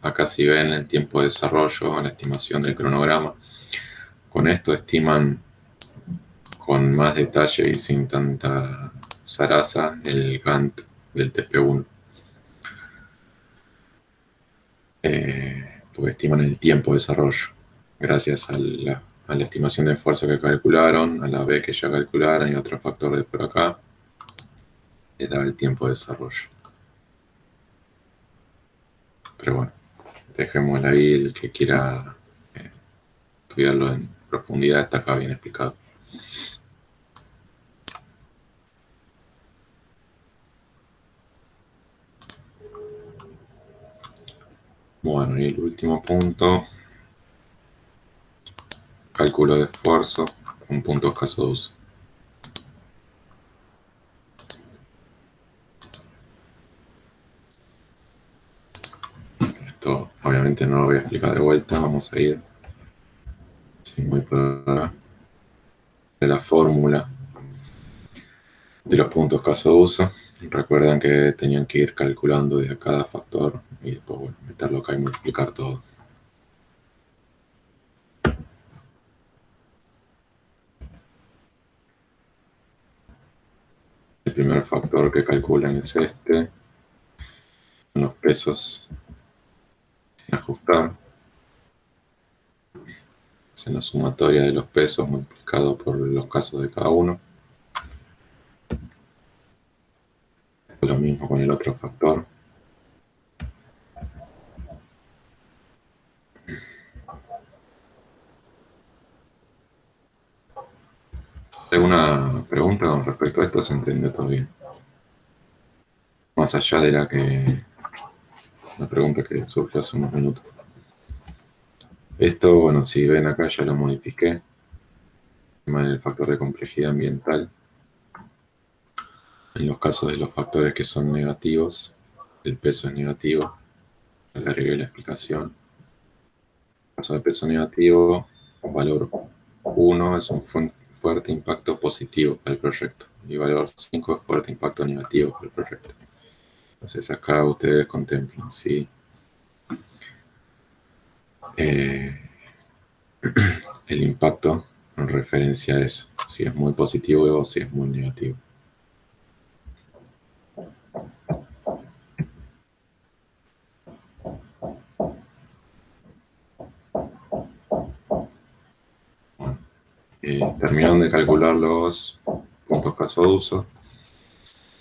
acá si ven el tiempo de desarrollo, la estimación del cronograma. Con esto estiman con más detalle y sin tanta zaraza el Gantt del TP1. Porque estiman el tiempo de desarrollo, gracias a la estimación de esfuerzo que calcularon, a la B que ya calcularon y otro factor de por acá, les da el tiempo de desarrollo. Pero bueno, dejémoslo ahí, el que quiera estudiarlo en profundidad está acá bien explicado. Bueno, y el último punto, cálculo de esfuerzo con puntos caso de uso. Esto obviamente no lo voy a explicar de vuelta, vamos a ir sin muy problema de la fórmula de los puntos caso de uso. Recuerdan que tenían que ir calculando de cada factor y después bueno, meterlo acá y multiplicar todo. El primer factor que calculan es este, los pesos sin ajustar. Hacen la sumatoria de los pesos multiplicado por los casos de cada uno. Lo mismo con el otro factor. ¿Alguna pregunta con respecto a esto? ¿Se entendió todo bien? Más allá de la pregunta que surgió hace unos minutos. Esto, bueno, si ven acá ya lo modifiqué. El tema del factor de complejidad ambiental. En los casos de los factores que son negativos, el peso es negativo. Le agregué la explicación. En caso de peso negativo, valor 1 es un fuerte impacto positivo para el proyecto. Y valor 5 es fuerte impacto negativo para el proyecto. Entonces acá ustedes contemplan si el impacto en referencia a eso, si es muy positivo o si es muy negativo. Bueno, terminaron de calcular los puntos caso de uso.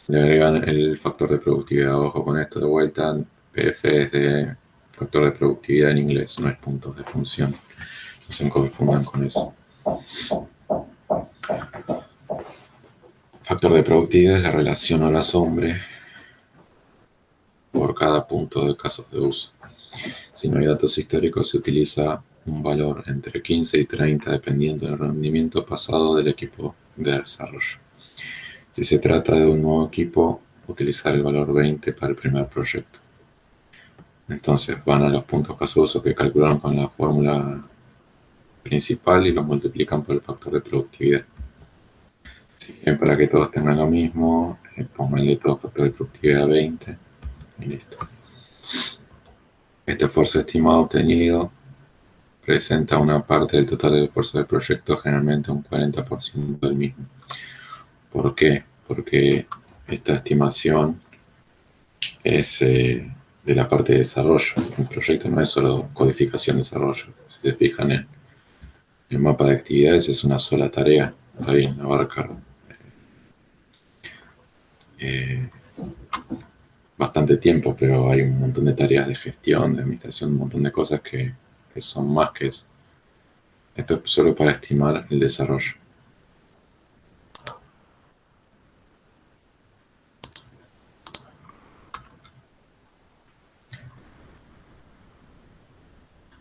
Le agregan el factor de productividad. Ojo con esto de vuelta. PF es de factor de productividad en inglés, no es puntos de función. No se confundan con eso. Factor de productividad es la relación horas-hombre por cada punto de casos de uso. Si no hay datos históricos, se utiliza un valor entre 15 y 30 dependiendo del rendimiento pasado del equipo de desarrollo. Si se trata de un nuevo equipo, utilizar el valor 20 para el primer proyecto. Entonces van a los puntos caso de uso que calcularon con la fórmula principal y los multiplican por el factor de productividad. Si bien para que todos tengan lo mismo, pónganle todo factor de productividad 20 y listo. Este esfuerzo estimado obtenido presenta una parte del total del esfuerzo del proyecto, generalmente un 40% del mismo. ¿Por qué? Porque esta estimación es de la parte de desarrollo. El proyecto no es solo codificación de desarrollo. Si se fijan en el mapa de actividades, es una sola tarea. Está bien, abarca bastante tiempo, pero hay un montón de tareas de gestión, de administración, un montón de cosas que son más que eso. Esto es solo para estimar el desarrollo.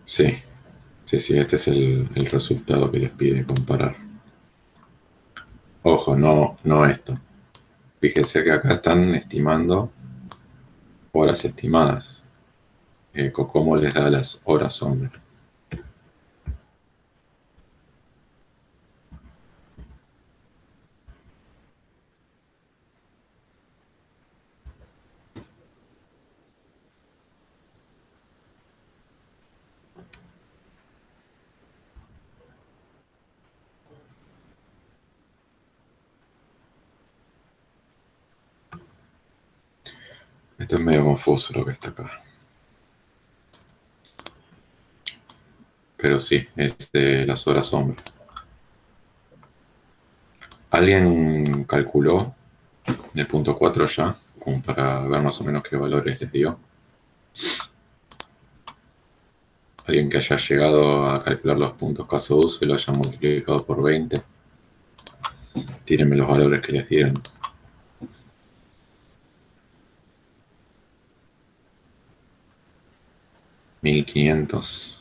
Sí, este es el resultado que les pide comparar. Ojo, no esto. Fíjense que acá están estimando horas estimadas. Cocomo les da las horas hombre. Esto es medio confuso lo que está acá. Pero sí, es de las horas hombre. ¿Alguien calculó el punto 4 ya? Como para ver más o menos qué valores les dio. Alguien que haya llegado a calcular los puntos caso de uso y lo haya multiplicado por 20. Tírenme los valores que les dieron. $1.500.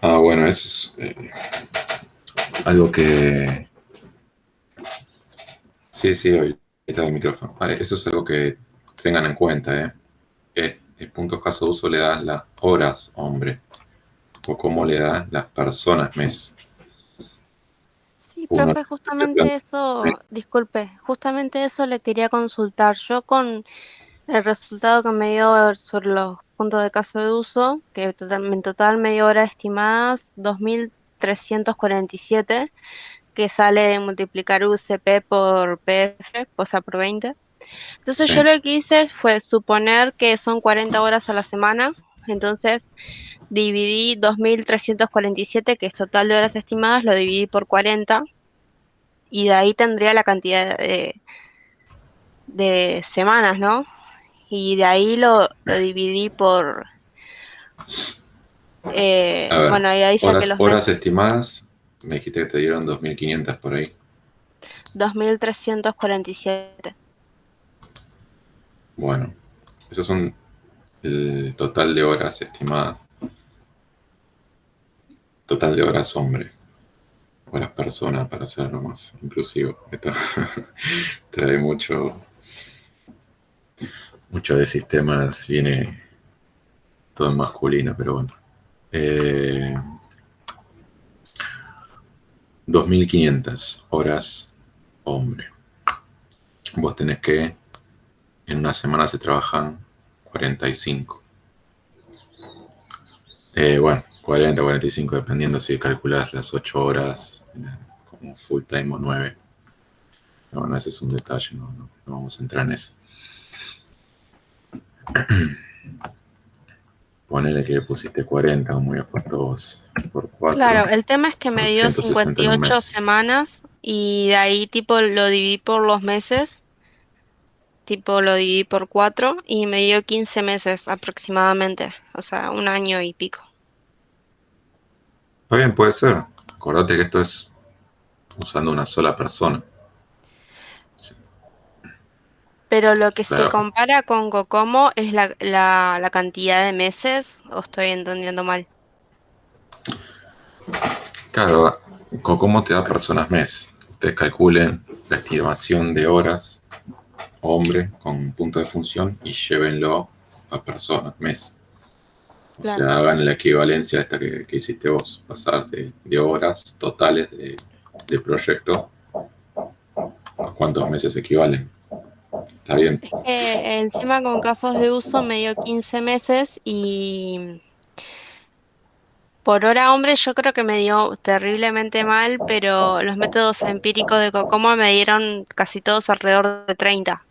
Bueno, es algo que... Sí, ahí está el micrófono. Vale, eso es algo que tengan en cuenta, ¿eh? El punto caso de uso le da las horas hombre, o cómo le da las personas mes. Sí, Uno, profe, justamente eso, disculpe, justamente eso le quería consultar. Yo con el resultado que me dio sobre los puntos de caso de uso, que en total me dio horas estimadas 2.347, que sale de multiplicar UCP por PF, o sea, por 20. Entonces yo sí. lo que hice fue suponer que son 40 horas a la semana, entonces dividí 2.347, que es total de horas estimadas, lo dividí por 40 y de ahí tendría la cantidad de semanas, ¿no? Y de ahí lo dividí por, A ver, bueno, y ahí saqué los horas meses, estimadas, me dijiste que te dieron 2.500 por ahí. 2.347. Bueno, esos son el total de horas estimadas. Total de horas hombre. Horas persona, para hacerlo más inclusivo. Esto trae mucho de sistemas, viene todo en masculino, pero bueno. 2.500 horas hombre. Vos tenés que, en una semana se trabajan 45. Bueno, 40, 45, dependiendo si calculás las 8 horas como full time o 9. Pero bueno, ese es un detalle, no vamos a entrar en eso. Ponele que pusiste 40, como habías puesto vos, por 4, Claro, el tema es que son me dio 160 en un 58 mes. semanas y de ahí tipo lo dividí por los meses, tipo lo dividí por 4 y me dio 15 meses aproximadamente, o sea, un año y pico. Está bien, puede ser. Acordate que esto es usando una sola persona. Sí, Pero lo que o se sea, compara con Cocomo es la cantidad de meses, ¿o estoy entendiendo mal? claro, ¿cómo te da personas mes? Ustedes calculen la estimación de horas hombre con punto de función y llévenlo a personas mes. O Claro. sea, hagan la equivalencia a esta que hiciste vos, pasar de horas totales de proyecto a cuántos meses equivalen. Está bien. Encima con casos de uso me dio 15 meses y por hora hombre yo creo que me dio terriblemente mal, pero los métodos empíricos de Cocomo me dieron casi todos alrededor de 30.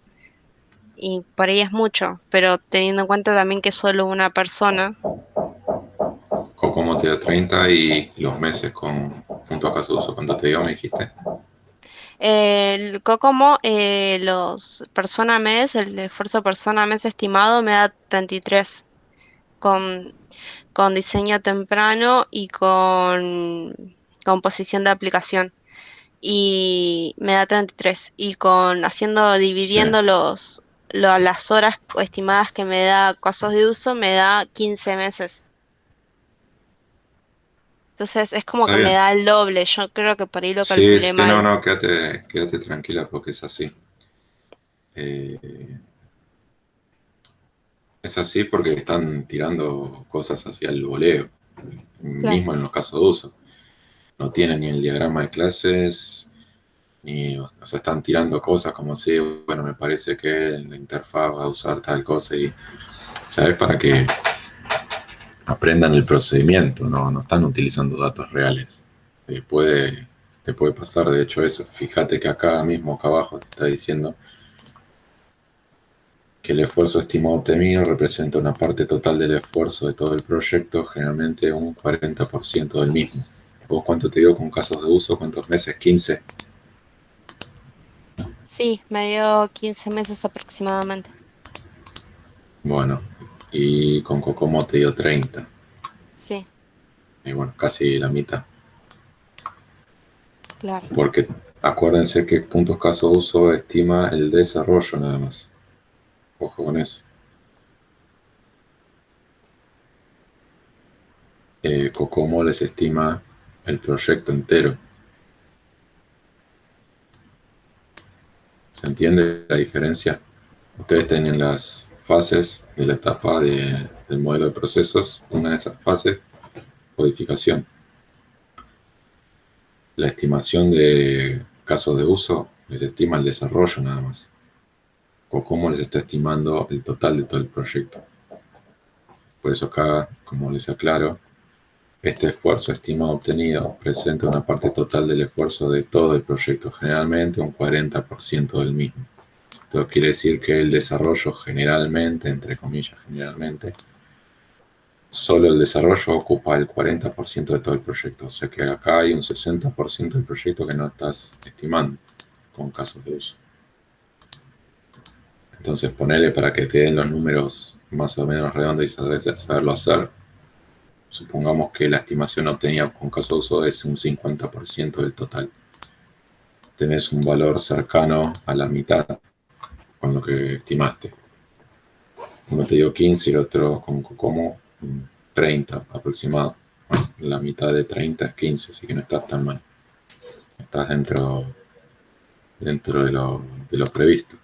Y por ahí es mucho, pero teniendo en cuenta también que es solo una persona. ¿Cómo te da 30 y los meses con punto a caso de uso? ¿Cuánto te dio, me dijiste? El Cocomo, los persona mes, el esfuerzo persona mes estimado me da 33 con, con diseño temprano y con composición de aplicación. Y me da 33. Y con Sí. dividiendo las horas estimadas que me da casos de uso, me da 15 meses. Entonces es como Está que me bien. da el doble. Yo creo que por ahí lo Sí, calculé sí, no, mal. quédate tranquila porque es así. Eh, es así porque están tirando cosas hacia el voleo, Claro. mismo en los casos de uso. No tienen ni el diagrama de clases, o sea, están tirando cosas como si, bueno, me parece que la interfaz va a usar tal cosa y, ¿sabes? Para que aprendan el procedimiento, no están utilizando datos reales. Te puede pasar, de hecho, eso. Fíjate que acá mismo, acá abajo, te está diciendo que el esfuerzo estimado obtenido representa una parte total del esfuerzo de todo el proyecto, generalmente un 40% del mismo. ¿Vos cuánto te dio con casos de uso? ¿Cuántos meses? 15. Sí, me dio 15 meses aproximadamente. Bueno, y con Kokomo te dio 30. Sí, Y bueno, casi la mitad. claro. Porque acuérdense que puntos caso de uso estima el desarrollo nada más. Ojo con eso. Kokomo les estima el proyecto entero. ¿Se entiende la diferencia? Ustedes tienen las fases de la etapa del modelo de procesos. Una de esas fases, codificación. La estimación de casos de uso les estima el desarrollo nada más. Kokomo les está estimando el total de todo el proyecto. Por eso acá, como les aclaro, este esfuerzo estimado obtenido presenta una parte total del esfuerzo de todo el proyecto, generalmente un 40% del mismo. Esto quiere decir que el desarrollo generalmente, entre comillas generalmente, solo el desarrollo ocupa el 40% de todo el proyecto. O sea que acá hay un 60% del proyecto que no estás estimando con casos de uso. Entonces ponele para que te den los números más o menos redondos y saberlo hacer. Supongamos que la estimación obtenida con caso de uso es un 50% del total. Tenés un valor cercano a la mitad con lo que estimaste. Uno te dio 15 y el otro con Kokomo 30 aproximado. Bueno, la mitad de 30 es 15, así que no estás tan mal. Estás dentro de lo previsto.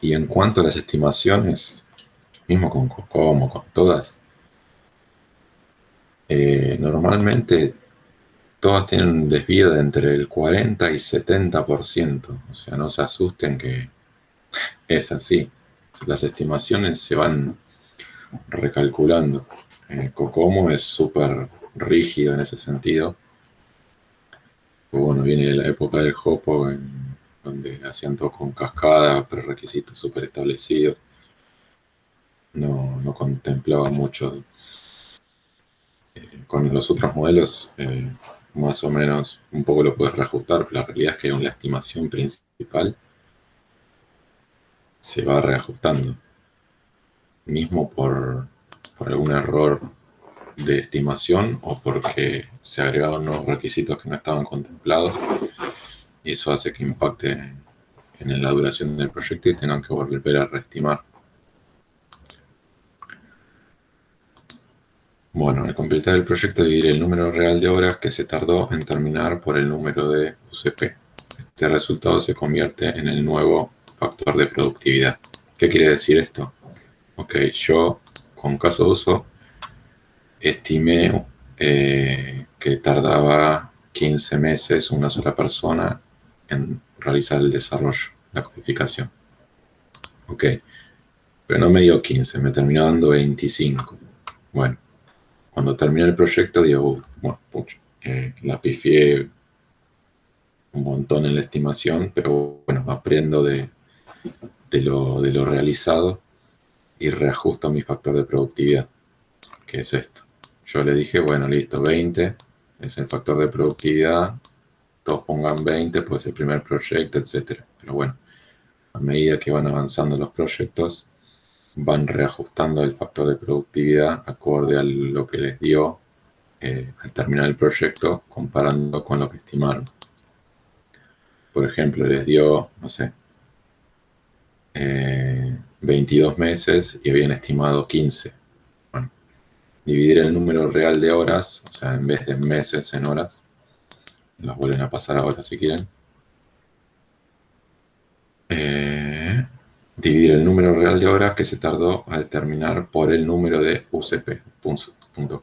Y en cuanto a las estimaciones, mismo con Kokomo, con todas, normalmente todas tienen un desvío de entre el 40 y 70%. O sea, no se asusten que es así. Las estimaciones se van recalculando. Kokomo es súper rígido en ese sentido. Bueno, viene de la época del Hopo, donde hacían todo con cascada, prerequisitos súper establecidos. No contemplaba mucho. Con los otros modelos, más o menos, un poco lo puedes reajustar, pero la realidad es que en la estimación principal se va reajustando. Mismo por algún error de estimación o porque se agregaron nuevos requisitos que no estaban contemplados, y eso hace que impacte en la duración del proyecto y tengan que volver a reestimar. Bueno, al completar el proyecto dividir el número real de horas que se tardó en terminar por el número de UCP. Este resultado se convierte en el nuevo factor de productividad. ¿Qué quiere decir esto? Ok, yo con caso de uso estimé que tardaba 15 meses una sola persona en realizar el desarrollo, la codificación. Ok, pero no me dio 15, me terminó dando 25. Bueno, cuando terminé el proyecto digo, bueno, pucha, la pifié un montón en la estimación, pero bueno, aprendo de lo realizado y reajusto mi factor de productividad, que es esto. Yo le dije, bueno, listo, 20 es el factor de productividad, todos pongan 20, pues el primer proyecto, etc. Pero bueno, a medida que van avanzando los proyectos, van reajustando el factor de productividad acorde a lo que les dio al terminar el proyecto, comparando con lo que estimaron. Por ejemplo, les dio, no sé, 22 meses y habían estimado 15. Bueno, dividir el número real de horas, o sea, en vez de meses en horas, las vuelven a pasar ahora si quieren. Dividir el número real de horas que se tardó al terminar por el número de UCP, puntos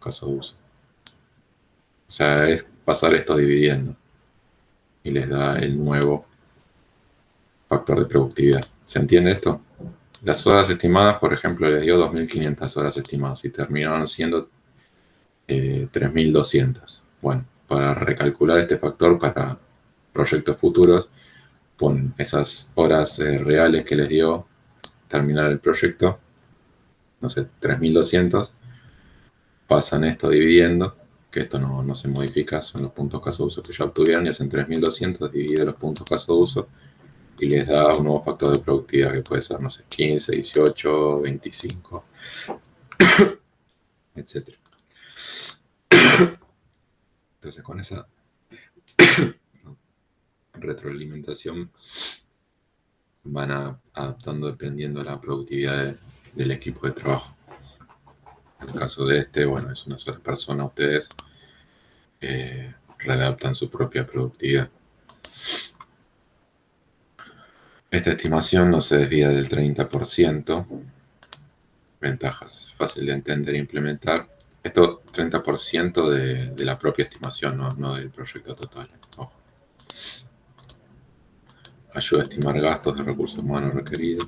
caso de uso. O sea, es pasar esto dividiendo. y les da el nuevo factor de productividad. ¿Se entiende esto? Las horas estimadas, por ejemplo, les dio 2.500 horas estimadas y terminaron siendo 3.200. Bueno, para recalcular este factor para proyectos futuros, pon esas horas reales que les dio terminar el proyecto, no sé, 3.200, pasan esto dividiendo, que esto no se modifica, son los puntos caso de uso que ya obtuvieron, y hacen 3.200, divide los puntos caso de uso, y les da un nuevo factor de productividad que puede ser, no sé, 15, 18, 25, etc. Entonces, con esa retroalimentación van adaptando dependiendo de la productividad del equipo de trabajo. En el caso de este, bueno, es una sola persona, ustedes readaptan su propia productividad. Esta estimación no se desvía del 30%. Ventajas, fácil de entender e implementar. Esto 30% de la propia estimación, no del proyecto total. Ojo. Ayuda a estimar gastos de recursos humanos requeridos.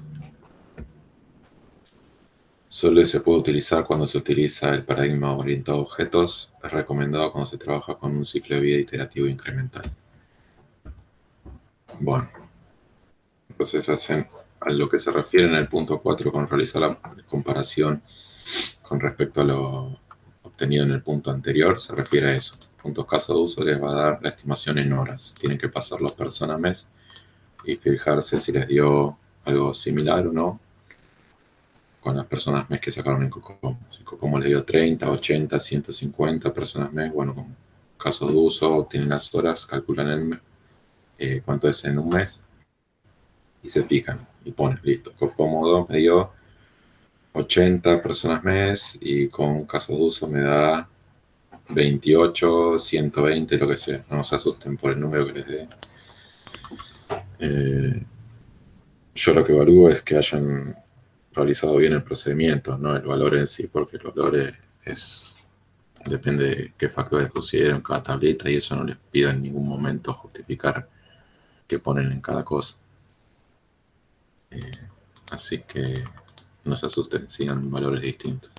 Solo se puede utilizar cuando se utiliza el paradigma orientado a objetos. Es recomendado cuando se trabaja con un ciclo de vida iterativo incremental. Bueno, entonces hacen a lo que se refiere en el punto 4 con realizar la comparación con respecto a lo obtenido en el punto anterior, se refiere a eso. Puntos caso de uso les va a dar la estimación en horas. Tienen que pasarlos persona mes y fijarse si les dio algo similar o no con las personas mes que sacaron en Cocomo. Si Cocomo les dio 30, 80, 150 personas mes, bueno, con caso de uso obtienen las horas, calculan cuánto es en un mes y se fijan y ponen, listo, Cocomo 2 me dio 80 personas mes y con caso de uso me da 28, 120, lo que sea. No se asusten por el número que les dé. Yo lo que evalúo es que hayan realizado bien el procedimiento, no el valor en sí, porque el valor depende de qué factores consideren en cada tableta y eso no les pido en ningún momento justificar qué ponen en cada cosa. Así que no se asusten, sigan valores distintos.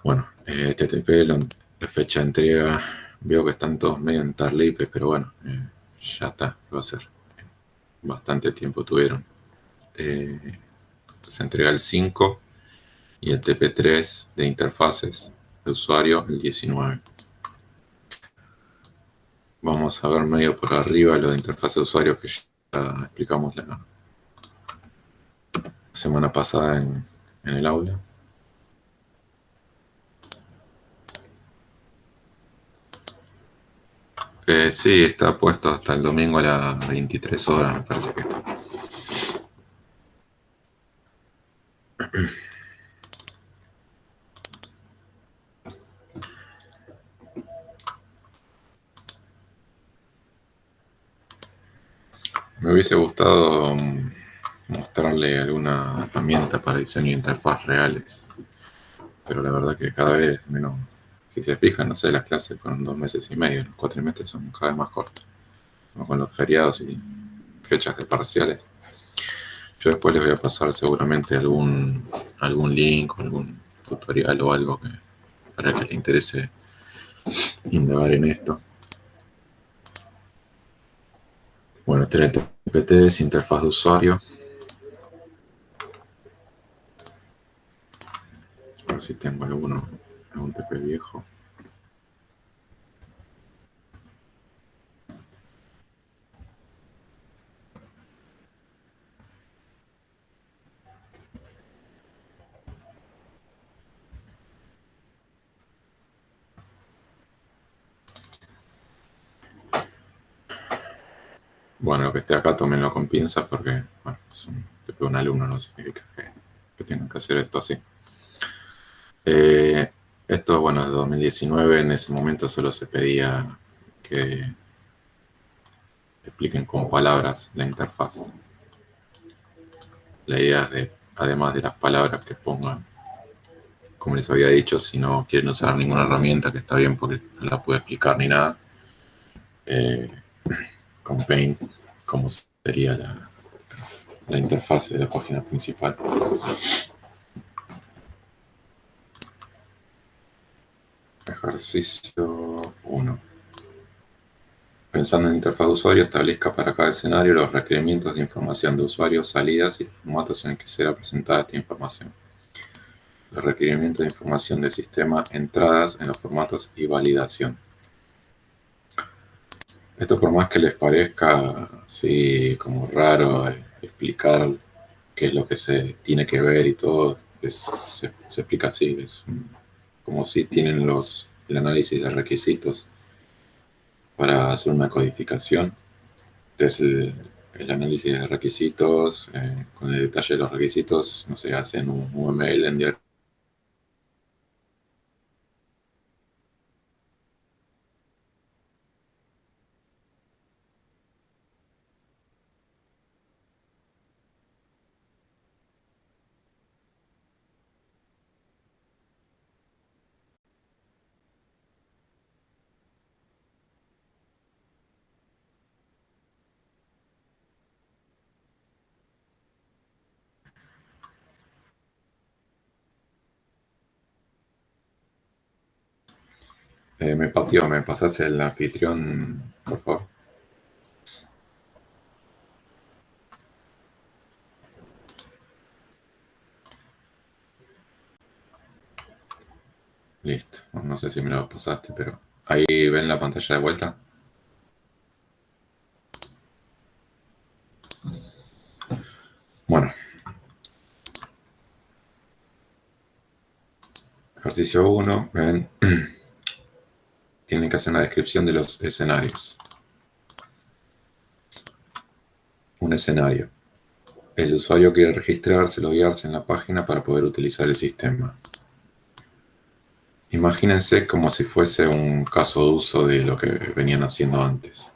Bueno, TTP, la fecha de entrega, veo que están todos medio en tarlipes, pero bueno, ya está, va a ser. Bastante tiempo tuvieron. Se entrega el 5 y el TP3 de interfaces de usuario el 19. Vamos a ver medio por arriba lo de interfaz de usuario que ya explicamos la semana pasada en el aula. Sí, está puesto hasta el domingo a las 23 horas, me parece que está. Me hubiese gustado mostrarle alguna herramienta para diseño de interfaz reales, pero la verdad que cada vez menos. Si se fijan, no sé, las clases fueron 2 meses y medio, los cuatrimestres son cada vez más cortos, ¿no? Con los feriados y fechas de parciales. Yo después les voy a pasar seguramente algún link o algún tutorial o algo para que les interese indagar en esto. Bueno, este era el TPT, es interfaz de usuario. A ver si tengo algún TP viejo. Bueno, lo que esté acá tómenlo con pinzas porque, bueno, es un TP de un alumno, no significa que tengan que hacer esto así. Esto, bueno, es de 2019, en ese momento solo se pedía que expliquen con palabras la interfaz. La idea es de, además de las palabras que pongan, como les había dicho, si no quieren usar ninguna herramienta, que está bien porque no la puedo explicar ni nada, con Paint cómo sería la interfaz de la página principal. Ejercicio 1. Pensando en interfaz de usuario, establezca para cada escenario los requerimientos de información de usuario, salidas y formatos en el que será presentada esta información. Los requerimientos de información del sistema, entradas en los formatos y validación. Esto, por más que les parezca así como raro explicar qué es lo que se tiene que ver y todo, se explica así, es como si tienen el análisis de requisitos para hacer una codificación. Entonces el análisis de requisitos, con el detalle de los requisitos, no sé, hacen un UML en diagrama. ¿Me pasas el anfitrión, por favor? Listo. No sé si me lo pasaste, pero ahí ven la pantalla de vuelta. Bueno. Ejercicio 1, ven. Tienen que hacer una descripción de los escenarios. Un escenario. El usuario quiere registrarse, loguearse en la página para poder utilizar el sistema. Imagínense como si fuese un caso de uso de lo que venían haciendo antes.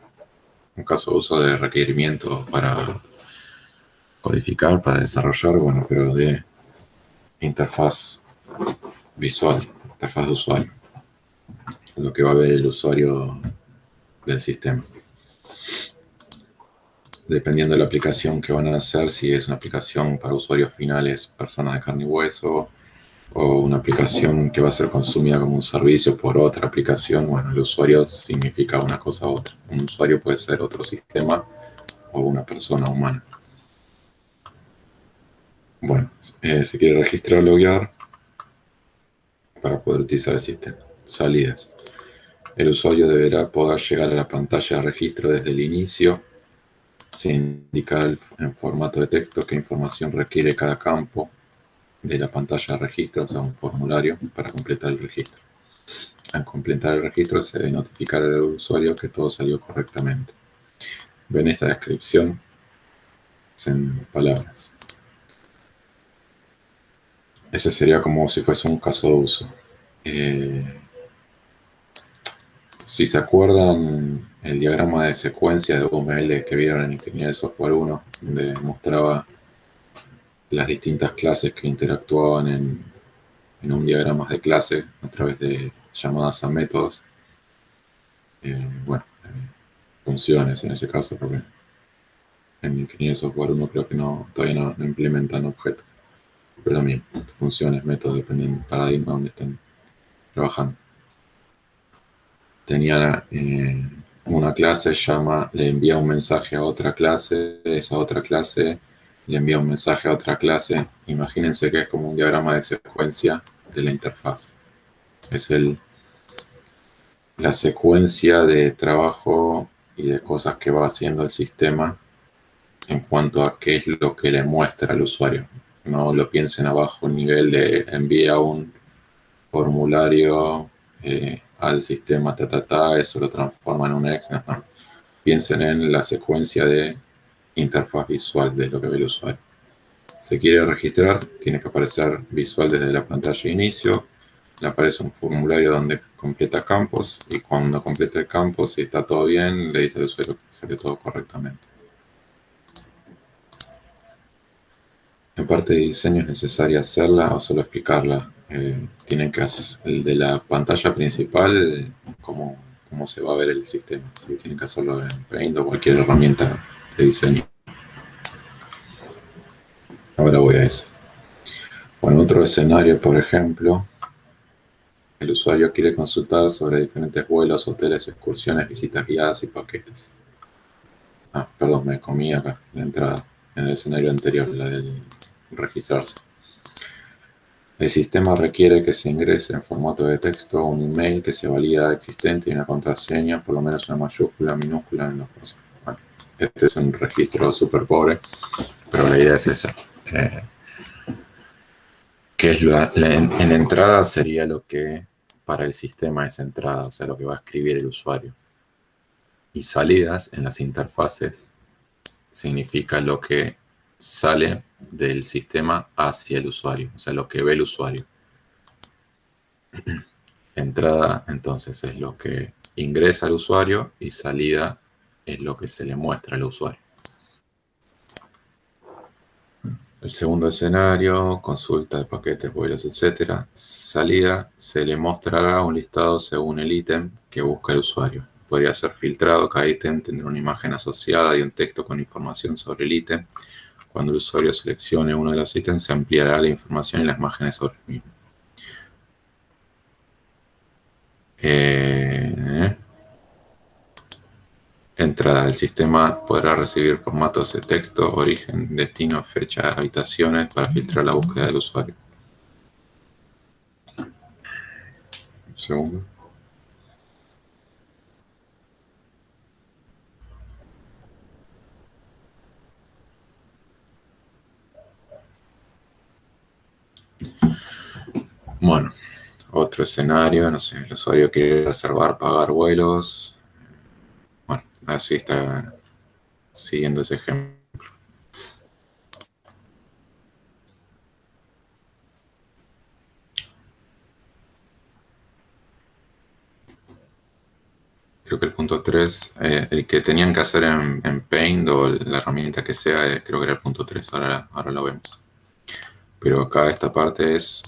Un caso de uso de requerimiento para codificar, para desarrollar, bueno, pero de interfaz visual, interfaz de usuario. Lo que va a ver el usuario del sistema. Dependiendo de la aplicación que van a hacer, si es una aplicación para usuarios finales, personas de carne y hueso, o una aplicación que va a ser consumida como un servicio por otra aplicación, bueno, el usuario significa una cosa u otra. Un usuario puede ser otro sistema o una persona humana. Bueno, se quiere registrar o loguear para poder utilizar el sistema. Salidas. El usuario deberá poder llegar a la pantalla de registro desde el inicio. Se indica en formato de texto qué información requiere cada campo de la pantalla de registro, o sea, un formulario para completar el registro. Al completar el registro se debe notificar al usuario que todo salió correctamente. Ven esta descripción en palabras. Ese sería como si fuese un caso de uso. Si se acuerdan el diagrama de secuencia de UML que vieron en Ingeniería de Software 1, donde mostraba las distintas clases que interactuaban en un diagrama de clase a través de llamadas a métodos, funciones en ese caso, porque en Ingeniería de Software 1 creo que todavía no implementan objetos, pero también funciones, métodos, dependiendo del paradigma donde estén trabajando. Tenía una clase, le envía un mensaje a otra clase, esa otra clase le envía un mensaje a otra clase. Imagínense que es como un diagrama de secuencia de la interfaz. Es la secuencia de trabajo y de cosas que va haciendo el sistema en cuanto a qué es lo que le muestra al usuario. No lo piensen a bajo nivel de envía un formulario al sistema, eso lo transforma en un Excel. No. Piensen en la secuencia de interfaz visual de lo que ve el usuario. Se quiere registrar, tiene que aparecer visual desde la pantalla de inicio. Le aparece un formulario donde completa campos y cuando complete el campo, si está todo bien, le dice al usuario que sale todo correctamente. En parte de diseño es necesario hacerla o solo explicarla. Tienen que hacer el de la pantalla principal, como cómo se va a ver el sistema. Si tienen que hacerlo en Paint o cualquier herramienta de diseño. Ahora voy a eso. Bueno, otro escenario, por ejemplo, el usuario quiere consultar sobre diferentes vuelos, hoteles, excursiones, visitas guiadas y paquetes. Perdón, me comí acá la entrada, en el escenario anterior, la del registrarse. El sistema requiere que se ingrese en formato de texto un email que se valida existente y una contraseña, por lo menos una mayúscula, minúscula en los casos. Bueno, este es un registro súper pobre, pero la idea es esa. Que es en entrada sería lo que para el sistema es entrada, o sea, lo que va a escribir el usuario. Y salidas en las interfaces significa lo que sale del sistema hacia el usuario, o sea, lo que ve el usuario. Entrada, entonces, es lo que ingresa al usuario y salida es lo que se le muestra al usuario. El segundo escenario, consulta de paquetes, vuelos, etc. Salida, se le mostrará un listado según el ítem que busca el usuario. Podría ser filtrado, cada ítem tendrá una imagen asociada y un texto con información sobre el ítem. Cuando el usuario seleccione uno de los ítems, se ampliará la información y las imágenes sobre el mismo. Entrada. El sistema podrá recibir formatos de texto, origen, destino, fecha, habitaciones para filtrar la búsqueda del usuario. Un segundo. Bueno, otro escenario, no sé, el usuario quiere reservar, pagar vuelos. Bueno, así está siguiendo ese ejemplo. Creo que el punto 3, el que tenían que hacer en Paint o la herramienta que sea, creo que era el punto 3, ahora lo vemos. Pero acá esta parte es,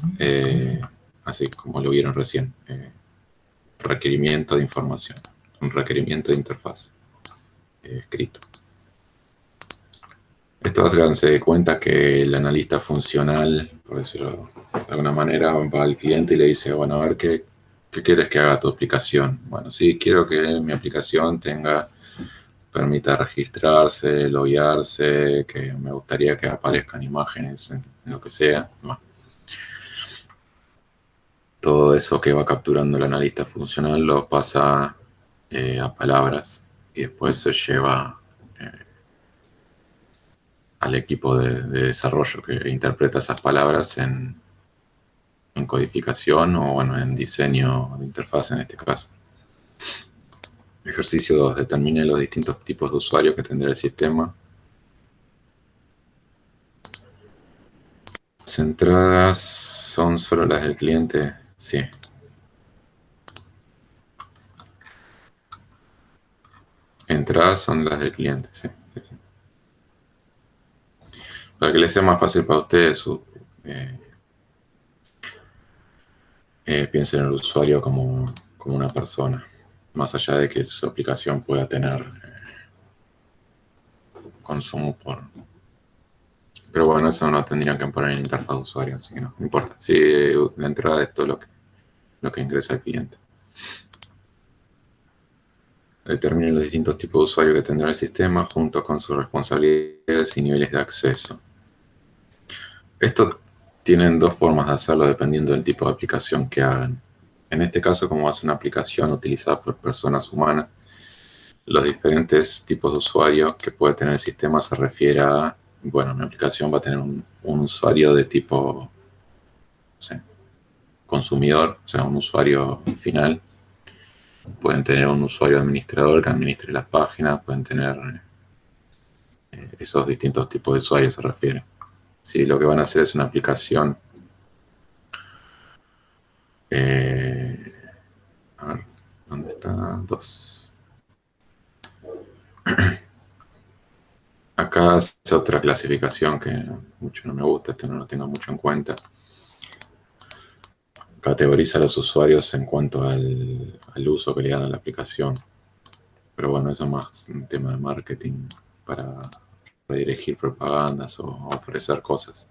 así como lo vieron recién, requerimiento de información, un requerimiento de interfaz escrito. Esto háganse de cuenta que el analista funcional, por decirlo de alguna manera, va al cliente y le dice, bueno, a ver, ¿qué quieres que haga tu aplicación? Bueno, sí, quiero que mi aplicación permita registrarse, loguearse, que me gustaría que aparezcan imágenes en lo que sea. Bueno, todo eso que va capturando el analista funcional lo pasa a palabras y después se lleva al equipo de desarrollo que interpreta esas palabras en codificación o bueno, en diseño de interfaz en este caso. Ejercicio 2. Determine los distintos tipos de usuarios que tendrá el sistema. Las entradas son solo las del cliente. Sí. Entradas son las del cliente, sí. Para que les sea más fácil para ustedes, piensen en el usuario como una persona, más allá de que su aplicación pueda tener consumo por... Pero bueno, eso no tendrían que poner en la interfaz de usuario, así que no importa. Sí, la entrada es todo lo que ingresa el cliente. Determine los distintos tipos de usuario que tendrá el sistema junto con sus responsabilidades y niveles de acceso. Esto tienen dos formas de hacerlo dependiendo del tipo de aplicación que hagan. En este caso, como va a ser una aplicación utilizada por personas humanas, los diferentes tipos de usuarios que puede tener el sistema se refiere a, bueno, mi aplicación va a tener un usuario de tipo, no sé, consumidor, o sea, un usuario final. Pueden tener un usuario administrador que administre las páginas, pueden tener esos distintos tipos de usuarios se refiere. Si lo que van a hacer es una aplicación, a ver, ¿dónde está? 2. Acá es otra clasificación que mucho no me gusta, esto no lo tengo mucho en cuenta. categoriza a los usuarios en cuanto al uso que le dan a la aplicación. Pero bueno, eso es más un tema de marketing para redirigir propagandas o ofrecer cosas.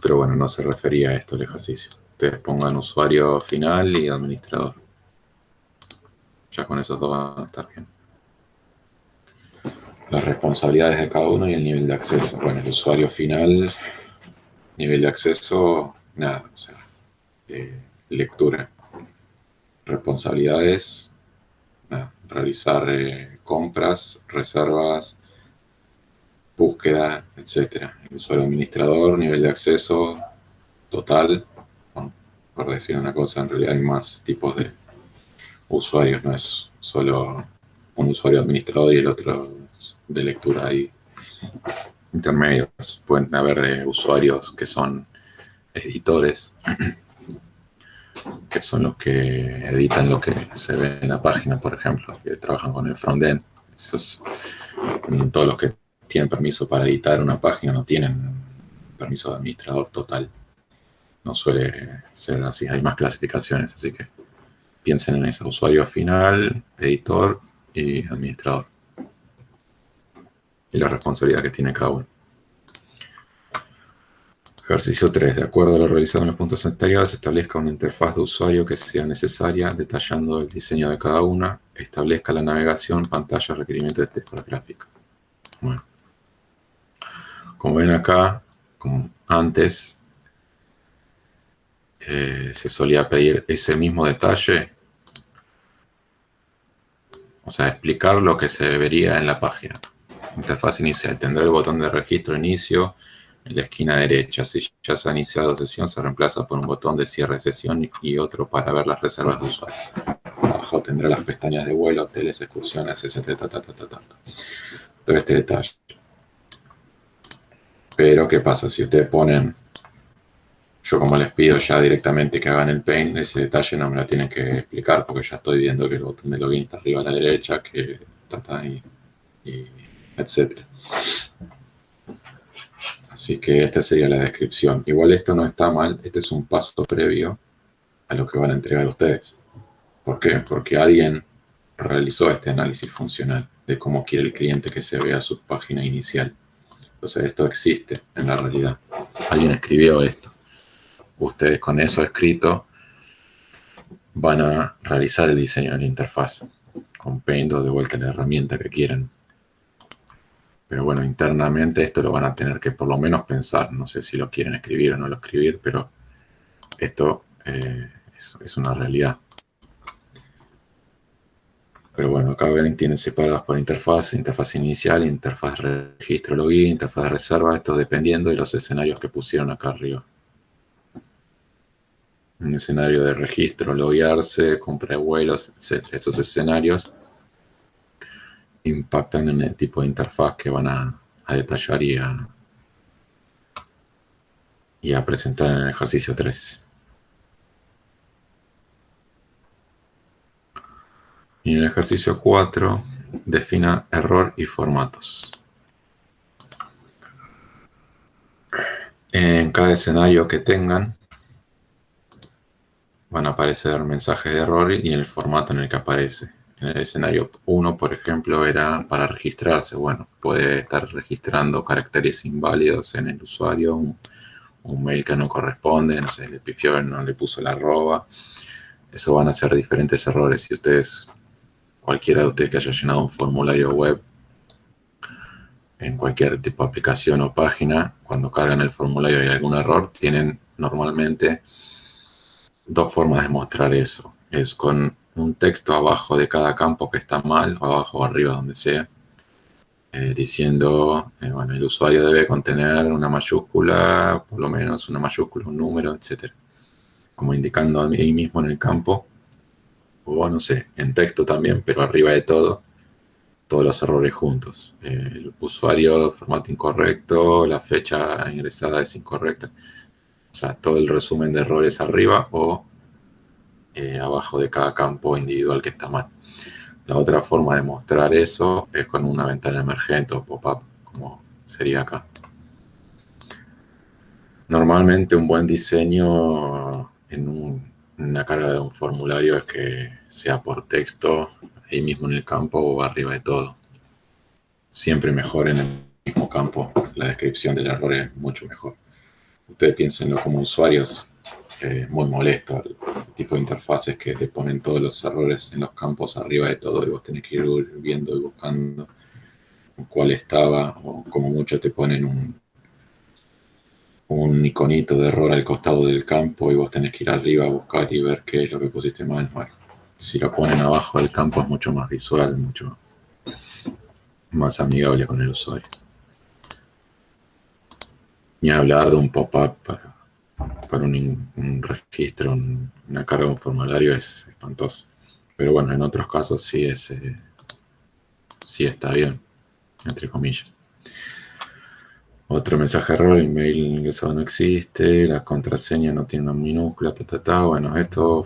Pero bueno, no se refería a esto el ejercicio. Ustedes pongan usuario final y administrador. Ya con esos dos van a estar bien. Las responsabilidades de cada uno y el nivel de acceso. Bueno, el usuario final, nivel de acceso, nada, o sea, lectura. Responsabilidades, nada, realizar compras, reservas, búsqueda, etc. El usuario administrador, nivel de acceso total. Bueno, por decir una cosa, en realidad hay más tipos de usuarios, no es solo un usuario administrador y el otro de lectura. Hay intermedios, pueden haber usuarios que son editores, que son los que editan lo que se ve en la página, por ejemplo, que trabajan con el frontend. Esos, todos los que tienen permiso para editar una página no tienen permiso de administrador total. No suele ser así, hay más clasificaciones, así que piensen en eso: usuario final, editor y administrador. Y la responsabilidad que tiene cada uno. Ejercicio 3. De acuerdo a lo realizado en los puntos anteriores, establezca una interfaz de usuario que sea necesaria, detallando el diseño de cada una. Establezca la navegación, pantalla, requerimientos de texto gráfico. Bueno, como ven acá, como antes, se solía pedir ese mismo detalle, o sea, explicar lo que se vería en la página. Interfaz inicial. Tendrá el botón de registro inicio en la esquina derecha. Si ya se ha iniciado sesión, se reemplaza por un botón de cierre de sesión y otro para ver las reservas de usuario. Abajo tendrá las pestañas de vuelo, hoteles, excursiones, etc. Todo este detalle. Pero, ¿qué pasa? Si ustedes ponen, yo como les pido ya directamente que hagan el paint, ese detalle no me lo tienen que explicar, porque ya estoy viendo que el botón de login está arriba a la derecha, que y etc. Así que esta sería la descripción. Igual esto no está mal, este es un paso previo a lo que van a entregar ustedes. ¿Por qué? Porque alguien realizó este análisis funcional de cómo quiere el cliente que se vea su página inicial. Entonces esto existe en la realidad. Alguien escribió esto. Ustedes con eso escrito van a realizar el diseño de la interfaz con Paint o de vuelta la herramienta que quieran. Pero bueno, internamente esto lo van a tener que por lo menos pensar. No sé si lo quieren escribir o no lo escribir, pero esto es una realidad. Pero bueno, acá ven, tienen separadas por interfaz inicial, interfaz registro login, interfaz de reserva, esto dependiendo de los escenarios que pusieron acá arriba. Un escenario de registro, loguearse, compra de vuelos, etc. Esos escenarios impactan en el tipo de interfaz que van a detallar y a presentar en el ejercicio 3. Y en el ejercicio 4, defina error y formatos. En cada escenario que tengan, van a aparecer mensajes de error y el formato en el que aparece. En el escenario 1, por ejemplo, era para registrarse. Bueno, puede estar registrando caracteres inválidos en el usuario, un mail que no corresponde, no sé, le pifió, no le puso la arroba. Eso van a ser diferentes errores. Si ustedes, cualquiera de ustedes que haya llenado un formulario web en cualquier tipo de aplicación o página, cuando cargan el formulario y hay algún error, tienen normalmente dos formas de mostrar eso. Es con un texto abajo de cada campo que está mal, o abajo o arriba, donde sea, diciendo, bueno, el usuario debe contener una mayúscula, por lo menos una mayúscula, un número, etc. Como indicando ahí mismo en el campo, o no sé, en texto también, pero arriba de todo, todos los errores juntos. El usuario, formato incorrecto, la fecha ingresada es incorrecta. O sea, todo el resumen de errores arriba o abajo de cada campo individual que está mal. La otra forma de mostrar eso es con una ventana emergente o pop-up, como sería acá. Normalmente un buen diseño una carga de un formulario es que sea por texto, ahí mismo en el campo o arriba de todo. Siempre mejor en el mismo campo, la descripción del error es mucho mejor. Ustedes piénsenlo como usuarios, muy molesto el tipo de interfaces que te ponen todos los errores en los campos arriba de todo y vos tenés que ir viendo y buscando cuál estaba, o como mucho te ponen un iconito de error al costado del campo y vos tenés que ir arriba a buscar y ver qué es lo que pusiste mal. Bueno, si lo ponen abajo del campo es mucho más visual, mucho más amigable con el usuario. Ni hablar de un pop-up para un registro, una carga de un formulario es espantoso. Pero bueno, en otros casos sí está bien, entre comillas. Otro mensaje error, el email ingresado no existe, la contraseña no tiene una minúscula, Bueno, esto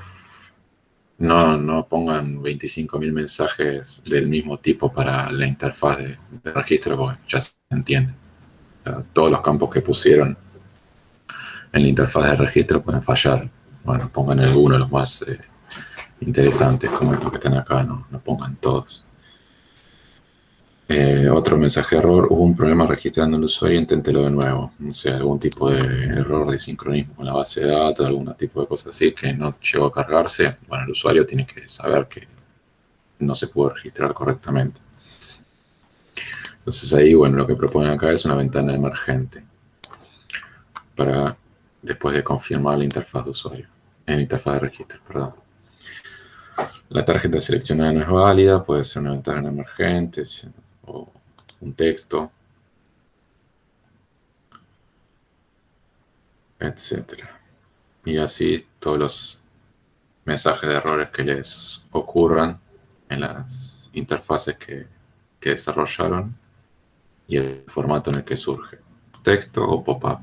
no pongan 25.000 mensajes del mismo tipo para la interfaz de registro, porque ya se entiende. O sea, todos los campos que pusieron en la interfaz de registro pueden fallar. Bueno, pongan algunos, los más interesantes, como estos que están acá, no pongan todos. Otro mensaje error, hubo un problema registrando el usuario, inténtelo de nuevo. No sé, algún tipo de error de sincronismo con la base de datos, algún tipo de cosa así que no llegó a cargarse. Bueno, el usuario tiene que saber que no se pudo registrar correctamente. Entonces ahí, bueno, lo que proponen acá es una ventana emergente para después de confirmar la interfaz de usuario, en la interfaz de registro, perdón. La tarjeta seleccionada no es válida, puede ser una ventana emergente o un texto, etcétera. Y así todos los mensajes de errores que les ocurran en las interfaces que desarrollaron y el formato en el que surge, texto o pop-up.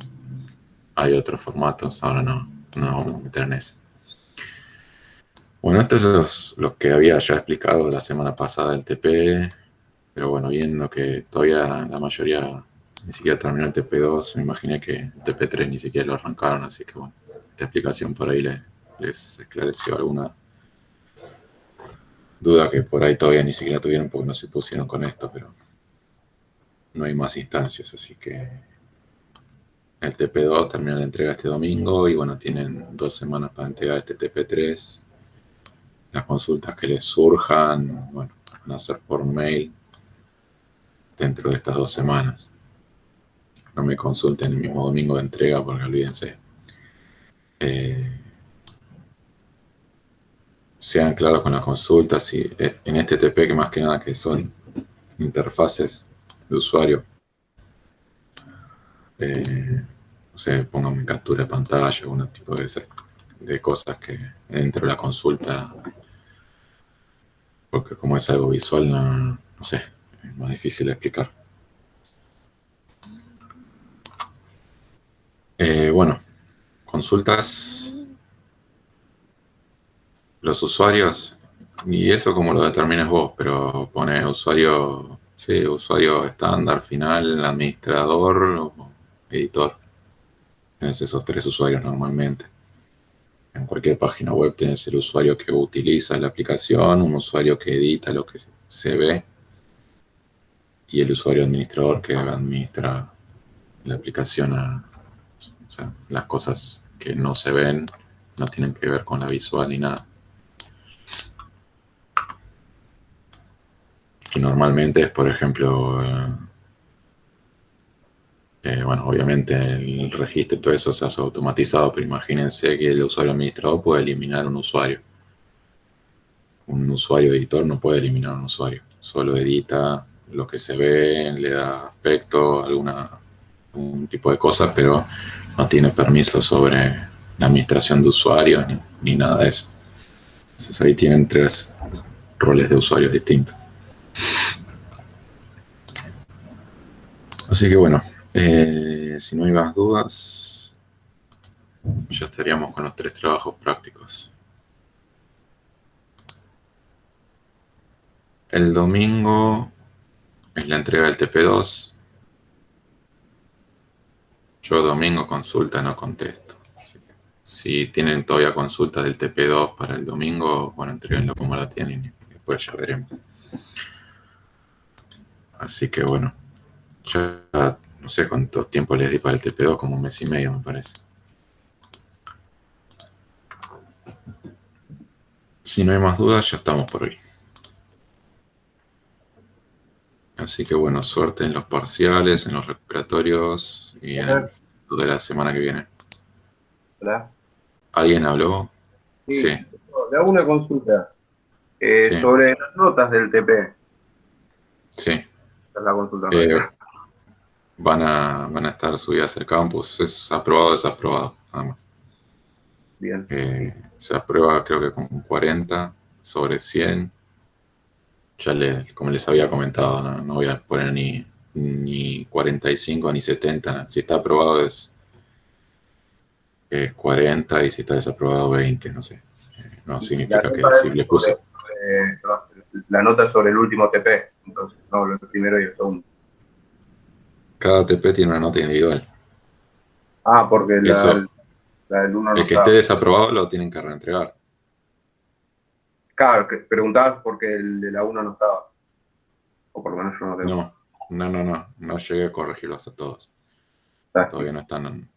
Hay otros formatos, ahora no vamos a meter en ese. Bueno, esto es lo que había ya explicado la semana pasada del TP, pero bueno, viendo que todavía la mayoría ni siquiera terminó el TP2, me imaginé que el TP3 ni siquiera lo arrancaron, así que bueno, esta explicación por ahí les esclareció alguna duda que por ahí todavía ni siquiera tuvieron porque no se pusieron con esto, pero no hay más instancias, así que el TP2 termina la entrega este domingo y bueno, tienen 2 semanas para entregar este TP3. Las consultas que les surjan, bueno, van a ser por mail dentro de estas 2 semanas. No me consulten el mismo domingo de entrega porque olvídense. Sean claros con las consultas y en este TP que más que nada que son interfaces de usuario, no sé, pónganme captura de pantalla, algún tipo de cosas que dentro de la consulta, porque como es algo visual, no sé, es más difícil de explicar. Bueno, consultas, los usuarios, y eso como lo determinas vos, pero pone usuario, sí, usuario estándar, final, administrador o editor. Tienes esos 3 usuarios normalmente. En cualquier página web tienes el usuario que utiliza la aplicación, un usuario que edita lo que se ve y el usuario administrador que administra la aplicación. O sea, las cosas que no se ven no tienen que ver con la visual ni nada. Que normalmente es, por ejemplo, bueno, obviamente el registro y todo eso se hace automatizado, pero imagínense que el usuario administrador puede eliminar un usuario. Un usuario editor no puede eliminar un usuario, solo edita lo que se ve, le da aspecto, algún tipo de cosa, pero no tiene permiso sobre la administración de usuarios ni nada de eso. Entonces ahí tienen 3 roles de usuarios distintos. Así que bueno, si no hay más dudas, ya estaríamos con los 3 trabajos prácticos. El domingo es la entrega del TP2. Yo domingo consulta no contesto. Si tienen todavía consultas del TP2 para el domingo, bueno, entréguenlo como la tienen y después ya veremos. Así que bueno, ya no sé cuánto tiempo les di para el TP2, como 1 mes y medio me parece. Si no hay más dudas, ya estamos por hoy. Así que bueno, suerte en los parciales, en los recuperatorios y en el de la semana que viene. Hola. ¿Alguien habló? Sí. Le hago una consulta Sí. sobre las notas del TP. Sí. Esa es la consulta. Van a estar subidas al campus. Es aprobado o desaprobado, nada más. Bien. Se aprueba creo que con 40 sobre 100. Ya como les había comentado, no voy a poner ni 45 ni 70. Si está aprobado es 40 y si está desaprobado 20, no sé. No significa que si le puse... La nota sobre el último TP, entonces, no, el primero y el segundo. Cada TP tiene una nota individual. Ah, porque Eso, la del 1 no el que estaba. esté desaprobado lo tienen que reentregar. Claro, que preguntabas porque el de la 1 no estaba. O por lo menos yo no tengo. No llegué a corregirlos a todos. Todavía no están...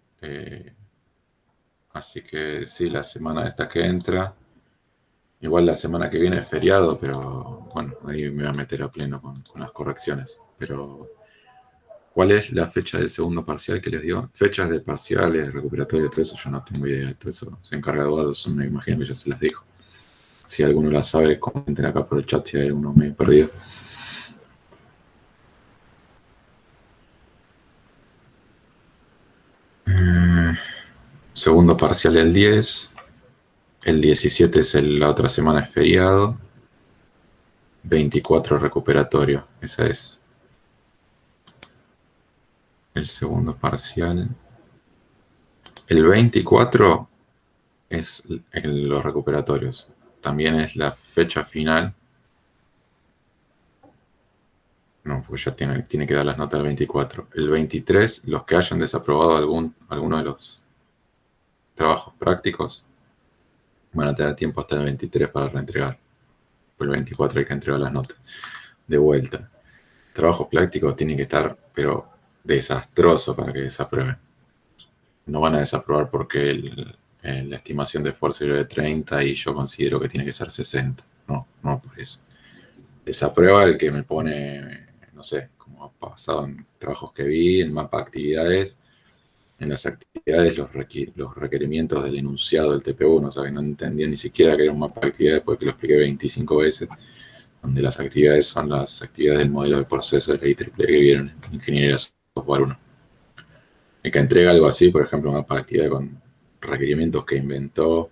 así que sí, la semana esta que entra... Igual la semana que viene es feriado, pero bueno, ahí me voy a meter a pleno con las correcciones. Pero, ¿cuál es la fecha del segundo parcial que les dio? Fechas de parciales, recuperatorios, todo eso, yo no tengo idea. Todo eso se encarga Eduardo, me imagino que ya se las dijo. Si alguno la sabe, comenten acá por el chat si hay alguno medio perdido. Segundo parcial el 10. El 17 es la otra semana, es feriado. 24 recuperatorio. Esa es el segundo parcial. El 24 es en los recuperatorios. También es la fecha final. No, porque ya tiene que dar las notas el 24. El 23, los que hayan desaprobado alguno de los trabajos prácticos van a tener tiempo hasta el 23 para reentregar. Por el 24 hay que entregar las notas de vuelta. Trabajos prácticos tienen que estar, pero desastroso para que desaprueben. No van a desaprobar porque la estimación de esfuerzo es de 30 y yo considero que tiene que ser 60. No por eso. Desaprueba el que me pone, no sé, como ha pasado en trabajos que vi, en mapa de actividades. En las actividades los requerimientos del enunciado del TP1, o sea, que no entendía ni siquiera que era un mapa de actividades porque lo expliqué 25 veces, donde las actividades son las actividades del modelo de proceso de la IEEE que vieron en Ingeniería Software 1. El que entrega algo así, por ejemplo, un mapa de actividad con requerimientos que inventó,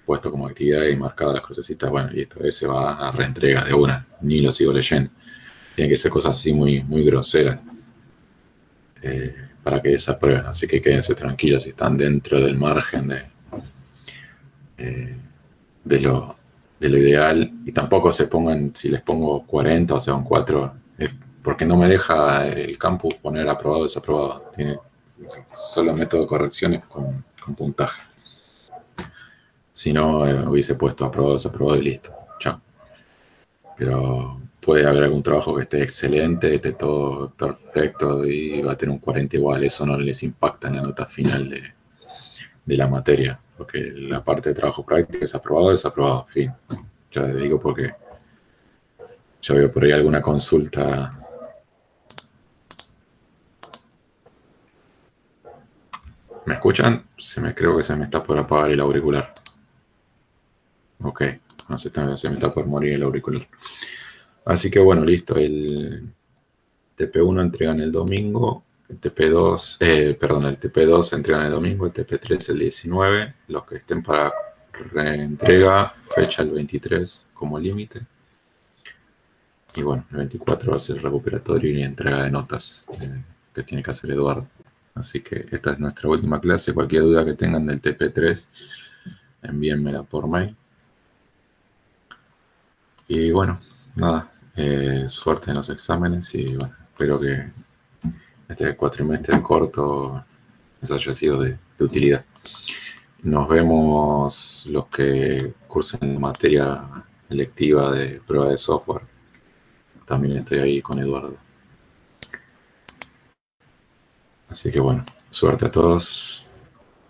puesto como actividad y marcado las crucecitas, bueno, listo, ese va a reentrega de una, ni lo sigo leyendo. Tiene que ser cosas así muy, muy groseras. Para que desaprueben, así que quédense tranquilos si están dentro del margen de lo ideal, y tampoco se pongan, si les pongo 40 o sea un 4, porque no me deja el campus poner aprobado o desaprobado, tiene solo método de correcciones con puntaje. Si no, hubiese puesto aprobado o desaprobado y listo, chao. Pero puede haber algún trabajo que esté excelente, esté todo perfecto y va a tener un 40 igual. Eso no les impacta en la nota final de la materia, porque la parte de trabajo práctico es aprobado, fin. Ya les digo porque ya veo por ahí alguna consulta. ¿Me escuchan? Creo que se me está por apagar el auricular. Ok, no se me está por morir el auricular. Así que bueno, listo. El TP1 entregan el domingo, el TP2 se entregan el domingo, el TP3 el 19. Los que estén para reentrega, fecha el 23 como límite. Y bueno, el 24 va a ser el recuperatorio y entrega de notas que tiene que hacer Eduardo. Así que esta es nuestra última clase. Cualquier duda que tengan del TP3, envíenmela por mail. Y bueno, nada, suerte en los exámenes y bueno, espero que este cuatrimestre corto les haya sido de utilidad. Nos vemos los que cursen materia electiva de prueba de software. También estoy ahí con Eduardo. Así que bueno, suerte a todos.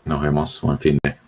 Nos vemos. Buen fin de.